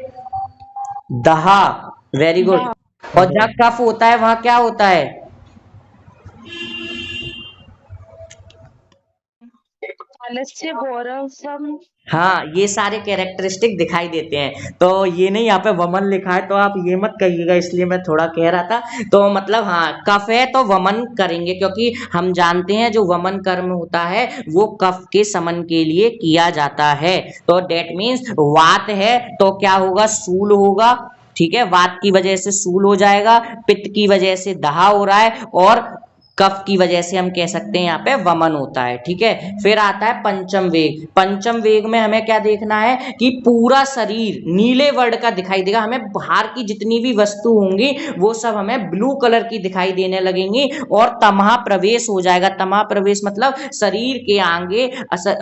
दहा, वेरी गुड। और जहां कफ होता है वहां क्या होता है, आलस्य गौरव सब। हाँ, ये सारे कैरेक्टरिस्टिक दिखाई देते हैं। तो ये नहीं यहाँ पे वमन लिखा है तो आप ये मत कहिएगा, इसलिए मैं थोड़ा कह रहा था। तो मतलब हाँ, कफ है तो वमन करेंगे, क्योंकि हम जानते हैं जो वमन कर्म होता है वो कफ के समन के लिए किया जाता है। तो डेट मीन्स वात है तो क्या होगा, सूल होगा, ठीक है, वात की वजह से सूल हो जाएगा, पित्त की वजह से दहा हो रहा है, और कफ की वजह से हम कह सकते हैं यहाँ पे वमन होता है, ठीक है। फिर आता है पंचम वेग। पंचम वेग में हमें क्या देखना है कि पूरा शरीर नीले वर्ण का दिखाई देगा, हमें बाहर की जितनी भी वस्तु होंगी वो सब हमें ब्लू कलर की दिखाई देने लगेंगी, और तमहा प्रवेश हो जाएगा। तमहा प्रवेश मतलब शरीर के आगे,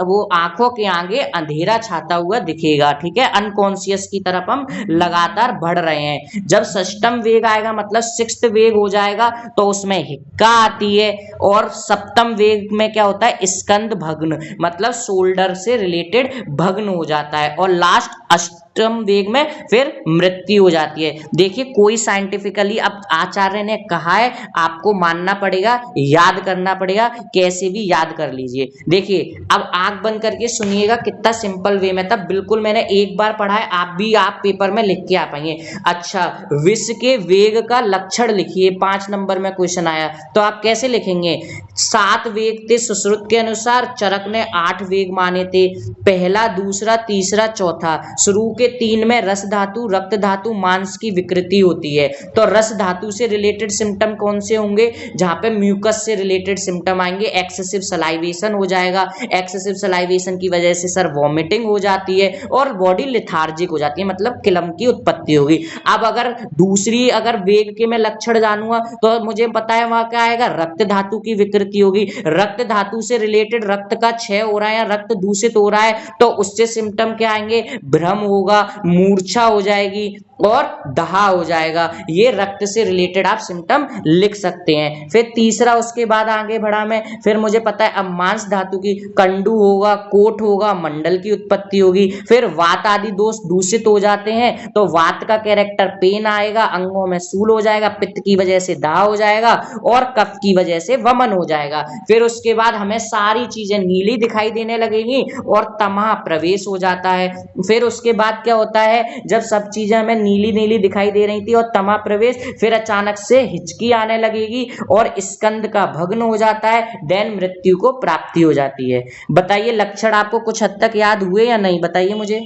वो आंखों के आगे अंधेरा छाता हुआ दिखेगा, ठीक है। अनकॉन्शियस की तरफ हम लगातार बढ़ रहे हैं। जब षष्टम वेग आएगा मतलब सिक्स्थ वेग हो जाएगा तो उसमें हिक्का आती है। और सप्तम वेग में क्या होता है, स्कंद भग्न मतलब शोल्डर से रिलेटेड भग्न हो जाता है। और लास्ट अष्टम वेग में फिर मृत्यु हो जाती है। देखिए कोई साइंटिफिकली, अब आचार्य ने कहा है आपको मानना पड़ेगा, याद करना पड़ेगा, कैसे भी याद कर लीजिए। देखिए अब आंख बंद करके सुनिएगा, कितना सिंपल वे में था, बिल्कुल मैंने एक बार पढ़ा है, आप पेपर में लिख के आ पाएंगे। अच्छा, विश्व के वेग का लक्षण लिखिए, 5 नंबर में क्वेश्चन आया, तो आप कैसे लिखेंगे, 7 वेग थे सुश्रुत के अनुसार, चरक ने 8 वेग माने थे, पहला दूसरा तीसरा चौथा। शुरू के 3 में रस धातु रक्त धातु मांस की विकृति होती है। तो रस धातु से रिलेटेड सिम्टम कौन से होंगे, जहां पे म्यूकस से रिलेटेड सिम्टम आएंगे, एक्सेसिव सलाइवेशन हो जाएगा, एक्सेसिव सलाइवेशन की वजह से सर वॉमिटिंग हो जाती है, और बॉडी लिथार्जिक हो जाती है मतलब किलम की उत्पत्ति होगी। अब अगर दूसरी अगर वेग के मैं लक्षण जानूंगा तो मुझे पता है वहां क्या आएगा, रक्त धातु की विकृति होगी। रक्त धातु से रिलेटेड रक्त का क्षय हो रहा है या रक्त दूषित हो रहा है तो उससे सिम्टम क्या आएंगे, भ्रम होगा, मूर्छा हो जाएगी और दहा हो जाएगा। ये रक्त से रिलेटेड आप सिम्टम लिख सकते हैं। फिर तीसरा, उसके बाद आगे बढ़ा मैं, फिर मुझे पता है अब मांस धातु की कंडू होगा, कोट होगा, मंडल की उत्पत्ति होगी। फिर वात आदि दोष दूषित हो जाते हैं तो वात का कैरेक्टर पेन आएगा, अंगों में सूल हो जाएगा, पित्त की वजह से दाह हो जाएगा और कफ की वजह से वमन हो जाएगा। फिर उसके बाद हमें सारी चीजें नीली दिखाई देने लगेंगी और तमहा प्रवेश हो जाता है। फिर उसके बाद क्या होता है, जब सब चीजें हमें नीली नीली दिखाई दे रही थी और तमहा प्रवेश, फिर अचानक से हिचकी आने लगेगी और स्कंद का भग्न हो जाता है, देन मृत्यु को प्राप्ति हो जाती है। बताइए लक्षण आपको कुछ हद तक याद हुए या नहीं, बताइए मुझे।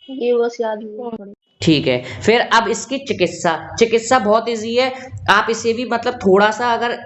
ये बस याद हुआ। ठीक है, फिर अब इसकी चिकित्सा, चिकित्सा बहुत इजी है, आप इसे भी मतलब थोड़ा सा अगर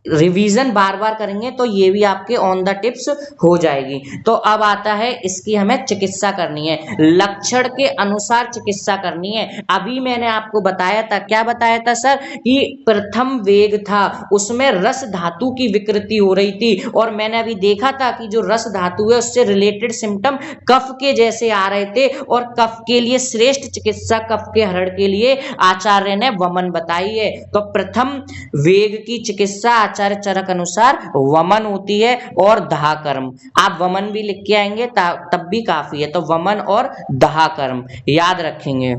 रिवीजन बार बार करेंगे तो ये भी आपके ऑन द टिप्स हो जाएगी। तो अब आता है इसकी हमें चिकित्सा करनी है, लक्षण के अनुसार चिकित्सा करनी है। अभी मैंने आपको बताया था, क्या बताया था सर, कि प्रथम वेग था उसमें रस धातु की विकृति हो रही थी, और मैंने अभी देखा था कि जो रस धातु है उससे रिलेटेड सिम्टम कफ के जैसे आ रहे थे, और कफ के लिए श्रेष्ठ चिकित्सा, कफ के हरण के लिए आचार्य ने वमन बताई है। तो प्रथम वेग की चिकित्सा आचार्य चरक अनुसार वमन होती है और दहा कर्म। आप वमन भी लिख के आएंगे तब भी काफी है, तो वमन और दहा कर्म याद रखेंगे।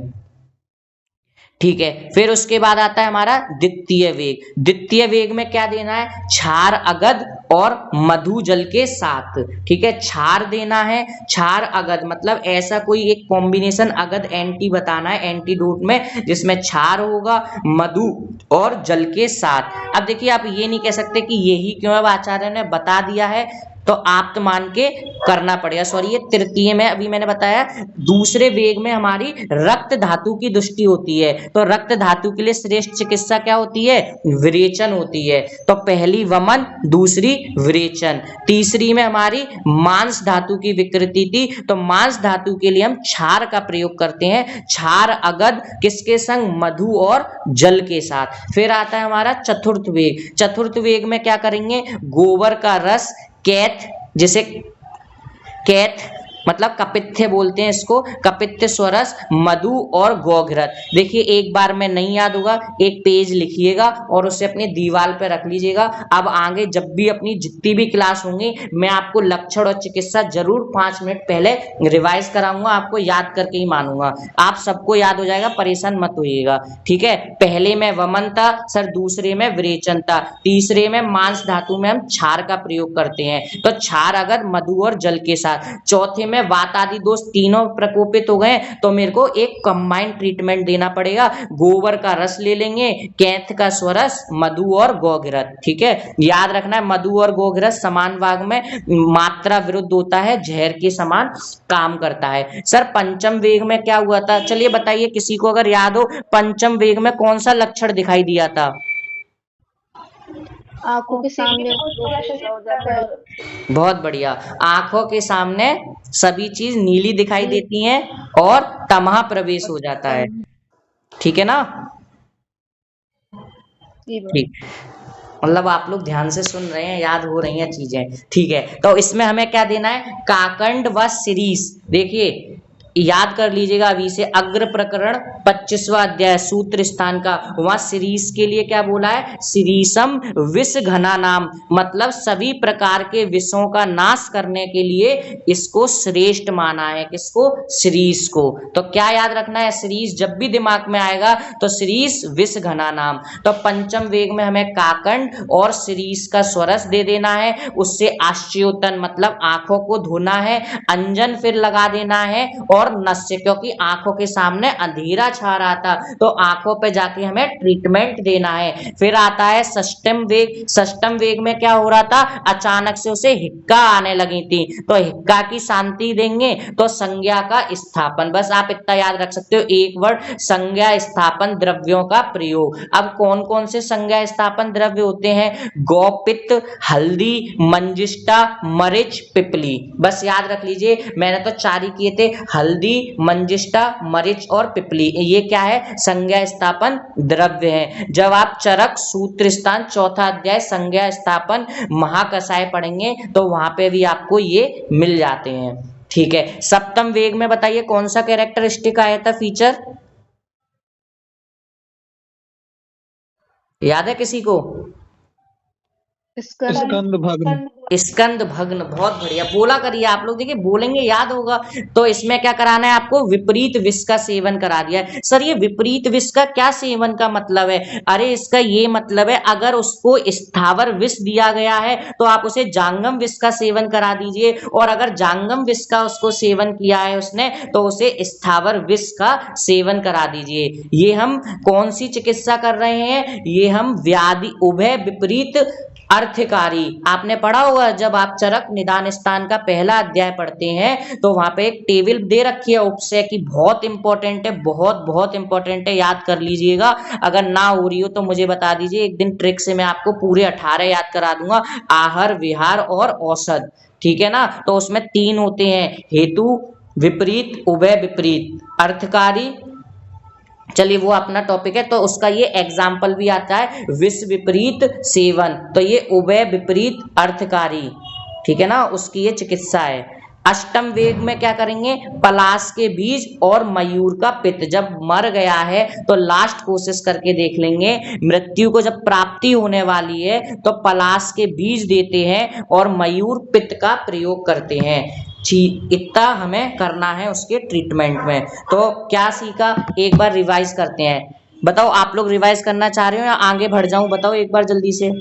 ठीक है। फिर उसके बाद आता है हमारा द्वितीय वेग। द्वितीय वेग में क्या देना है, क्षार अगध और मधु जल के साथ। ठीक है, क्षार देना है, क्षार अगध मतलब ऐसा कोई एक कॉम्बिनेशन अगध एंटी बताना है एंटीडोट में जिसमें क्षार होगा मधु और जल के साथ। अब देखिए आप ये नहीं कह सकते कि यही क्यों, अब आचार्य ने बता दिया है तो आप तो मान के करना पड़ेगा। सॉरी, ये तृतीय में अभी मैंने बताया। दूसरे वेग में हमारी रक्त धातु की दृष्टि होती है, तो रक्त धातु के लिए श्रेष्ठ चिकित्सा क्या होती है, विरेचन होती है। तो पहली वमन, दूसरी विरेचन। तीसरी में हमारी मांस धातु की विकृति थी, तो मांस धातु के लिए हम क्षार का प्रयोग करते हैं, क्षार अगध किसके संग, मधु और जल के साथ। फिर आता है हमारा चतुर्थ वेग। चतुर्थ वेग में क्या करेंगे, गोबर का रस, कैथ, जिसे कैथ मतलब कपित्थ बोलते हैं इसको, कपित्थ स्वरस, मधु और गौघृत। देखिए एक बार में नहीं याद होगा, एक पेज लिखिएगा और उसे अपनी दीवार पे रख लीजिएगा। अब आगे जब भी अपनी जितनी भी क्लास होंगी मैं आपको लक्षण और चिकित्सा जरूर 5 मिनट पहले रिवाइज कराऊंगा, आपको याद करके ही मानूंगा। आप सबको याद हो जाएगा, परेशान मत होइएगा। ठीक है, पहले में वमन था सर, दूसरे में विरेचन था, तीसरे में मांस धातु में हम क्षार का प्रयोग करते हैं, तो क्षार अगर मधु और जल के साथ। चौथे में वात आदि दोष तीनों प्रकोपित हो गए तो मेरे को एक कंबाइंड ट्रीटमेंट देना पड़ेगा। गोबर का रस ले लेंगे, कैथ का स्वरस, मधु और गौघृत। ठीक है, याद रखना है मधु और गौघृत समान भाग में मात्रा विरुद्ध होता है, जहर के समान काम करता है। सर पंचम वेग में क्या हुआ था, चलिए बताइए किसी को अगर याद हो, पंचम वेग में कौन सा लक्षण दिखाई दिया था। आंखों के सामने हो जाता है। बहुत बढ़िया, आंखों के सामने सभी चीज नीली दिखाई देती हैं और तमहा प्रवेश हो जाता है। ठीक है ना, ठीक, मतलब आप लोग ध्यान से सुन रहे हैं, याद हो रही हैं चीजें। ठीक है, तो इसमें हमें क्या देना है, काकंड व शिरीष। देखिए याद कर लीजिएगा अभी से, अग्र प्रकरण 25वां अध्याय सूत्र स्थान का, वहां शिरीष के लिए क्या बोला है, शिरीषम विष घना नाम, मतलब सभी प्रकार के विषों का नाश करने के लिए इसको श्रेष्ठ माना है। किसको, शिरीष को। तो क्या याद रखना है, शिरीष जब भी दिमाग में आएगा तो शिरीष विष घना नाम। तो पंचम वेग में हमें काकंड और शिरीष का स्वरस दे देना है, उससे आश्चर्योतन मतलब आंखों को धोना है, अंजन फिर लगा देना है और नस्य, क्योंकि आंखों के सामने अंधेरा छा रहा था तो आंखों पे जाके हमें ट्रीटमेंट देना है। फिर आता है षष्टम वेग। षष्टम वेग में क्या हो रहा था, अचानक से उसे हिक्का आने लगी थी, तो हिक्का की शांति देंगे तो संज्ञा का स्थापन। बस आप इतना याद रख सकते हो, एक वर्ड, संज्ञा स्थापन द्रव्यों का प्रयोग। अब कौन कौन से संज्ञा स्थापन द्रव्य होते हैं, गौपित्त, हल्दी, मंजिष्ठा, मरीच, पिपली। बस याद रख लीजिए, मैंने तो 4 ही किए थे, हल्दी, मंजिष्ठा, मरीच और पिपली। ये क्या है, संज्ञा स्थापन द्रव्य है। जब आप चरक सूत्र स्थान 4था अध्याय संज्ञा स्थापन महाकषाय पढ़ेंगे तो वहां पे भी आपको ये मिल जाते हैं। ठीक है, सप्तम वेग में बताइए कौन सा कैरेक्टरिस्टिक आया था, फीचर याद है किसी को, स्कंद भग्न। स्कंद भग्न। बहुत बढ़िया, बोला करिए आप लोग, देखिए बोलेंगे याद होगा। तो इसमें क्या कराना है आपको, विपरीत विष का सेवन करा दिया है। सर ये विपरीत विष का क्या सेवन का मतलब है, अरे इसका ये मतलब है अगर उसको स्थावर विष दिया गया है तो आप उसे जांगम विष का सेवन करा दीजिए, और अगर जांगम विष का उसको सेवन किया है उसने तो उसे स्थावर विष का सेवन करा दीजिए। ये हम कौन सी चिकित्सा कर रहे हैं, ये हम व्याधि उभय विपरीत अर्थकारी। आपने पढ़ा होगा जब आप चरक निदान स्थान का पहला अध्याय पढ़ते हैं तो वहां पे एक टेबल दे रखी है उपसय की, बहुत इंपॉर्टेंट है, बहुत बहुत इंपॉर्टेंट है, याद कर लीजिएगा। अगर ना हो रही हो तो मुझे बता दीजिए, एक दिन ट्रिक से मैं आपको पूरे 18 याद करा दूंगा, आहार, विहार और औषध। ठीक है ना, तो उसमें 3 होते हैं, हेतु, विपरीत, उभय विपरीत, अर्थकारी। चलिए वो अपना टॉपिक है, तो उसका ये एग्जाम्पल भी आता है, विष विपरीत सेवन, तो ये उभय विपरीत अर्थकारी। ठीक है ना, उसकी ये चिकित्सा है। अष्टम वेग में क्या करेंगे, पलाश के बीज और मयूर का पित्त। जब मर गया है तो लास्ट कोशिश करके देख लेंगे, मृत्यु को जब प्राप्ति होने वाली है तो पलाश के बीज देते हैं और मयूर पित्त का प्रयोग करते हैं। इतना हमें करना है उसके ट्रीटमेंट में। तो क्या सीखा, एक बार रिवाइज करते हैं। बताओ आप लोग रिवाइज करना चाह रहे हो या आगे बढ़ जाऊं, बताओ एक बार जल्दी से।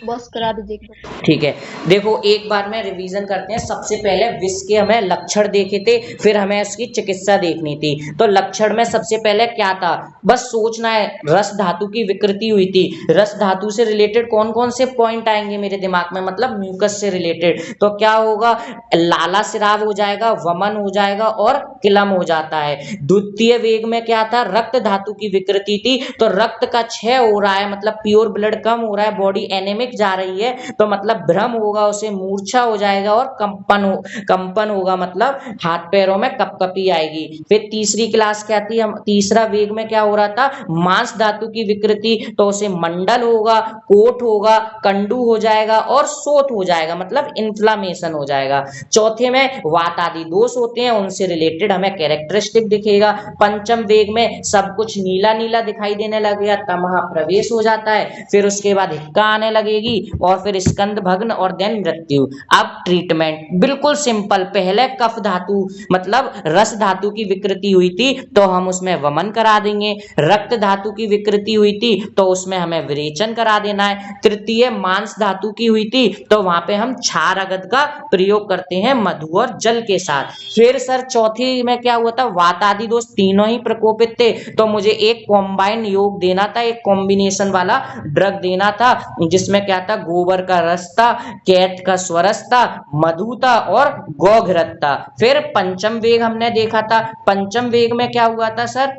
बस करा दीजिए। ठीक है, देखो एक बार में रिवीजन करते हैं। सबसे पहले विष के हमें लक्षण देखे थे, फिर हमें उसकी चिकित्सा देखनी थी। तो लक्षण में सबसे पहले क्या था, बस सोचना है, रस धातु की विकृति हुई थी। रस धातु से रिलेटेड कौन कौन से पॉइंट आएंगे मेरे दिमाग में, मतलब म्यूकस से रिलेटेड। तो क्या होगा, लाला सिराव हो जाएगा, वमन हो जाएगा और किलम हो जाता है। द्वितीय वेग में क्या था, रक्त धातु की विकृति थी, तो रक्त का क्षय हो रहा है, मतलब प्योर ब्लड कम हो रहा है, बॉडी एनेमिक जा रही है, तो मतलब भ्रम होगा, उसे मूर्छा हो जाएगा और कंपन होगा, मतलब हाथ पैरों में कपकपी आएगी। फिर तीसरी क्लास क्या थी, हम तीसरा वेग में क्या हो रहा था, मांस धातु की विकृति, तो उसे मंडल होगा, कोट होगा, कंडू हो जाएगा और सोत हो जाएगा, मतलब इन्फ्लामेशन हो जाएगा। चौथे में वात आदि दोष होते हैं, उनसे रिलेटेड हमें कैरेक्टरिस्टिक दिखेगा। पंचम वेग में सब कुछ नीला नीला दिखाई देने लगेगा, तमह प्रवेश हो जाता है। फिर उसके बाद हिक्का आने लगेगी और फिर स्कंद भग्न और देन मृत्यु। अब ट्रीटमेंट बिल्कुल सिंपल, पहले कफ धातु मतलब रस धातु की विकृति हुई थी तो हम उसमें वमन करा देंगे। रक्त धातु की विकृति हुई थी तो उसमें हमें विरेचन करा देना है। तृतीय मांस धातु की हुई थी तो वहां पे हम क्षार अगध का प्रयोग करते हैं मधु और जल के साथ। फिर सर चौथी में क्या हुआ था, वात आदि दोष तीनों ही प्रकोपित थे, तो मुझे एक कॉम्बाइन योग देना था, एक कॉम्बिनेशन वाला ड्रग देना था, जिसमें क्या था, गोबर का रस था, कैथ का स्वरस था, मधु था और गौघृत था। फिर पंचम वेग हमने देखा था, पंचम वेग में क्या हुआ था सर,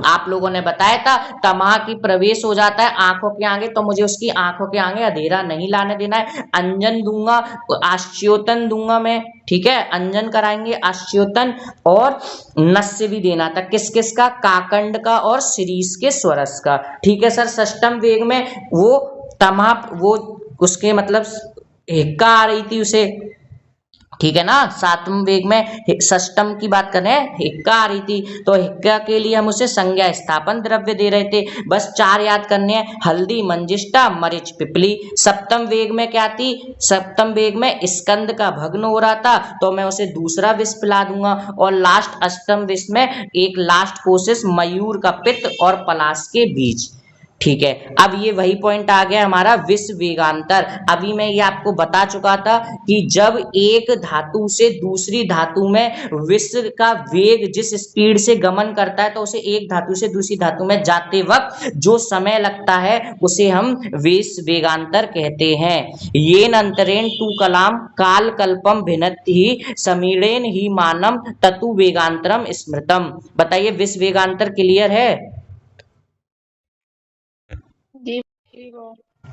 आप लोगों ने बताया था तमह की प्रवेश हो जाता है आंखों के आगे, तो मुझे उसकी आंखों के आगे अंधेरा नहीं लाने देना है। अंजन दूंगा, आश्चोतन दूंगा मैं, ठीक है, अंजन कराएंगे, आश्चोतन और नस्य भी देना था, किस किस का, काकंड का और शिरीष के स्वरस का। ठीक है सर, षष्टम वेग में वो तमह, वो उसके मतलब हिक्का आ रही थी उसे, ठीक है ना। सातवें वेग में षष्टम की बात करें, हिक्का आ रही थी, तो हिक्का के लिए हम उसे संज्ञा स्थापन द्रव्य दे रहे थे। बस चार याद करने हैं, हल्दी, मंजिष्ठा, मरीच, पिपली। सप्तम वेग में क्या थी, सप्तम वेग में स्कंद का भग्न हो रहा था तो मैं उसे दूसरा विष पिला दूंगा। और लास्ट अष्टम विष में एक लास्ट कोशिश मयूर का पित्त और पलाश के बीज। ठीक है, अब ये वही पॉइंट आ गया हमारा विष वेगांतर। अभी मैं ये आपको बता चुका था कि जब एक धातु से दूसरी धातु में विष का वेग जिस स्पीड से गमन करता है तो उसे एक धातु से दूसरी धातु में जाते वक्त जो समय लगता है उसे हम विष वेगांतर कहते हैं। येन अंतरेण तु कलाम काल कल्पम भिन्नति समीरेण ही मानम ततु वेगांतरम स्मृतम। बताइए विष वेगांतर क्लियर है? जी।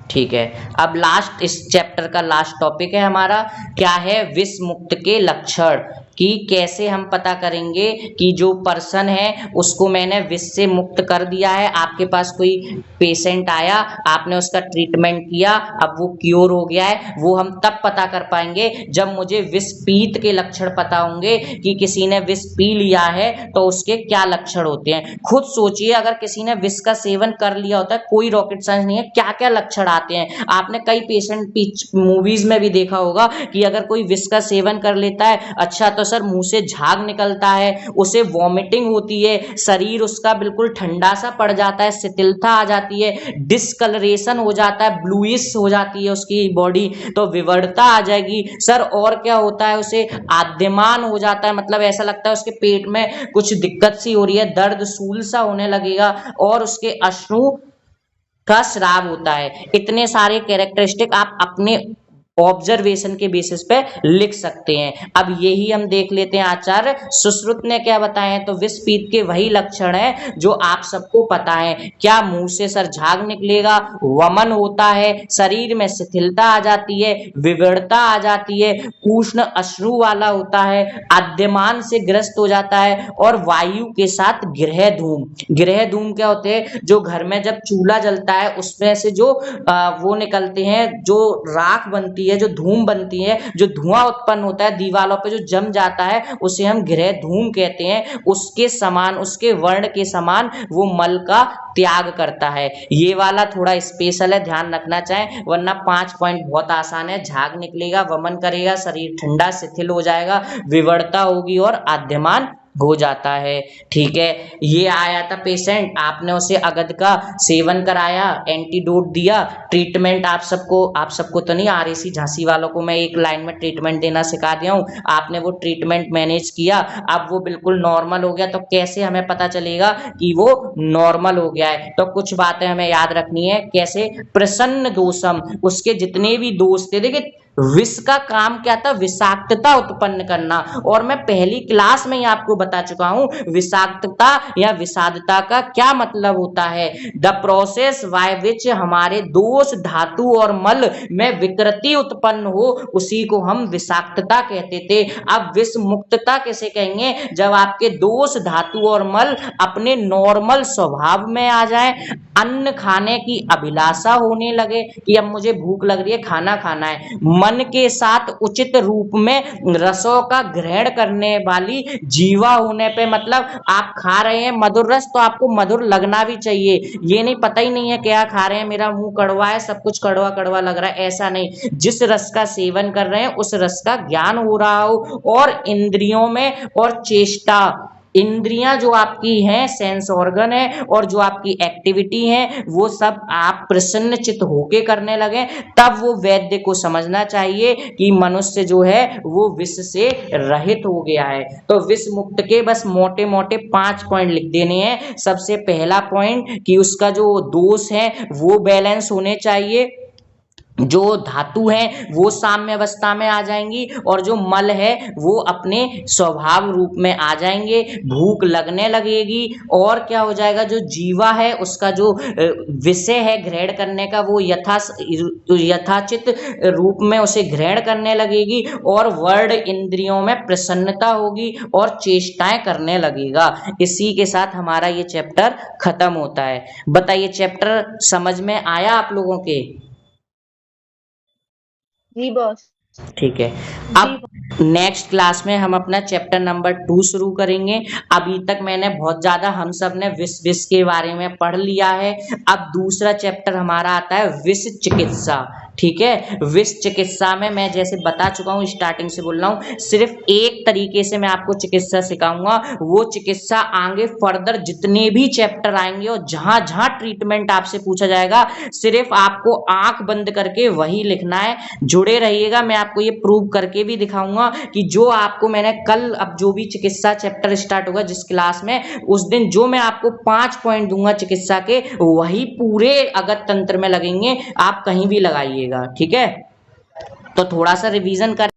ठीक है, अब लास्ट इस चैप्टर का लास्ट टॉपिक है हमारा, क्या है, विष मुक्त के लक्षण, कि कैसे हम पता करेंगे कि जो पर्सन है उसको मैंने विष से मुक्त कर दिया है। आपके पास कोई पेशेंट आया, आपने उसका ट्रीटमेंट किया, अब वो क्योर हो गया है, वो हम तब पता कर पाएंगे जब मुझे विष पीत के लक्षण पता होंगे कि किसी ने विष पी लिया है तो उसके क्या लक्षण होते हैं। खुद सोचिए, अगर किसी ने विष का सेवन कर लिया होता है, कोई रॉकेट साइंस नहीं है, क्या क्या लक्षण आते हैं। आपने कई पेशेंट मूवीज में भी देखा होगा कि अगर कोई विष का सेवन कर लेता है, अच्छा तो सर मुंह से झाग निकलता है, उसे वॉमिटिंग होती है, शरीर उसका बिल्कुल ठंडा सा पड़ जाता है, शिथिलता आ जाती है, डिस्कलरेशन हो जाता है, ब्लूइश हो जाती है उसकी बॉडी, तो विवरता आ जाएगी सर। और क्या होता है, उसे आद्यमान हो जाता है, मतलब ऐसा लगता है उसके पेट में कुछ दिक्कत सी हो रही है, दर्द सूल सा होने लगेगा और उसके अश्रु का स्राव होता है। इतने सारे कैरेक्टरिस्टिक आप अपने ऑब्जर्वेशन के बेसिस पे लिख सकते हैं। अब यही हम देख लेते हैं आचार्य सुश्रुत ने क्या बताए हैं। तो विष पीत के वही लक्षण है जो आप सबको पता है, क्या मुंह से सर झाग निकलेगा, वमन होता है, शरीर में शिथिलता आ जाती है, विवरता आ जाती है, उष्ण अश्रु वाला होता है, आद्यमान से ग्रस्त हो जाता है और वायु के साथ गृह धूम। गृह धूम क्या होते हैं, जो घर में जब चूल्हा जलता है उसमें से जो वो निकलते हैं, जो राख बनती है, जो धूम बनती है, जो धुआं उत्पन्न होता है दीवारों पे जो जम जाता है, उसे हम गृह धूम कहते हैं। उसके समान, उसके वर्ण के समान वो मल का त्याग करता है। ये वाला थोड़ा स्पेशल है, ध्यान रखना चाहें, वरना 5 पॉइंट बहुत आसान है। झाग निकलेगा, वमन करेगा, शरीर ठंडा शिथिल हो जाएगा, विवरता होगी और आद्यमान हो जाता है। ठीक है, ये आया था पेशेंट, आपने उसे अगद का सेवन कराया, एंटीडोट दिया, ट्रीटमेंट आप सबको तो नहीं, आरएसी झांसी वालों को मैं एक लाइन में ट्रीटमेंट देना सिखा दिया हूँ, आपने वो ट्रीटमेंट मैनेज किया, अब वो बिल्कुल नॉर्मल हो गया। तो कैसे हमें पता चलेगा कि वो नॉर्मल हो गया है? तो कुछ बातें हमें याद रखनी है। कैसे? प्रसन्न दोषम, उसके जितने भी दोष थे, देखिए विष का काम क्या था? विषाक्तता उत्पन्न करना। और मैं पहली क्लास में ही आपको बता चुका हूं विषाक्तता या विषादता का क्या मतलब होता है। द प्रोसेस बाय विच हमारे दोष, धातु और मल में विकृति उत्पन्न हो, उसी को हम विषाक्तता कहते थे। अब विष मुक्तता कैसे कहेंगे? जब आपके दोष, धातु और मल अपने नॉर्मल स्वभाव में आ जाए, अन्न खाने की अभिलाषा होने लगे कि अब मुझे भूख लग रही है, खाना खाना है, मन के साथ उचित रूप में रसों का ग्रहण करने वाली जीवा होने पे, मतलब आप खा रहे हैं मधुर रस तो आपको मधुर लगना भी चाहिए, ये नहीं पता ही नहीं है क्या खा रहे हैं, मेरा मुंह कड़वा है, सब कुछ कड़वा कड़वा लग रहा है, ऐसा नहीं। जिस रस का सेवन कर रहे हैं उस रस का ज्ञान हो रहा हो। और इंद्रियों में और चेष्टा, इंद्रियां जो आपकी हैं, सेंस ऑर्गन है, और जो आपकी एक्टिविटी है वो सब आप प्रसन्नचित होके करने लगे, तब वो वैद्य को समझना चाहिए कि मनुष्य जो है वो विष से रहित हो गया है। तो विष मुक्त के बस मोटे मोटे 5 पॉइंट लिख देने हैं। सबसे पहला पॉइंट कि उसका जो दोष है वो बैलेंस होने चाहिए, जो धातु है वो साम्य अवस्था में आ जाएंगी, और जो मल है वो अपने स्वभाव रूप में आ जाएंगे, भूख लगने लगेगी, और क्या हो जाएगा, जो जीवा है उसका जो विषय है ग्रहण करने का वो यथाचित रूप में उसे ग्रहण करने लगेगी, और वर्ड इंद्रियों में प्रसन्नता होगी और चेष्टाएं करने लगेगा। इसी के साथ हमारा ये चैप्टर खत्म होता है। बताइए चैप्टर समझ में आया आप लोगों के? जी बॉस। ठीक है, जी अब नेक्स्ट क्लास में हम अपना चैप्टर नंबर 2 शुरू करेंगे। अभी तक मैंने बहुत ज्यादा हम सब ने विष के बारे में पढ़ लिया है। अब दूसरा चैप्टर हमारा आता है विष चिकित्सा। ठीक है, विष चिकित्सा में मैं जैसे बता चुका हूँ, स्टार्टिंग से बोल रहा हूँ, सिर्फ एक तरीके से मैं आपको चिकित्सा सिखाऊंगा। वो चिकित्सा आगे फर्दर जितने भी चैप्टर आएंगे और जहां जहां ट्रीटमेंट आपसे पूछा जाएगा, सिर्फ आपको आंख बंद करके वही लिखना है। जुड़े रहिएगा, मैं आपको ये प्रूव करके भी दिखाऊंगा कि जो आपको मैंने कल, अब जो भी चिकित्सा चैप्टर स्टार्ट होगा जिस क्लास में, उस दिन जो मैं आपको 5 पॉइंट दूंगा चिकित्सा के, वही पूरे अगत तंत्र में लगेंगे, आप कहीं भी लगाइएगा। ठीक है, तो थोड़ा सा रिवीजन कर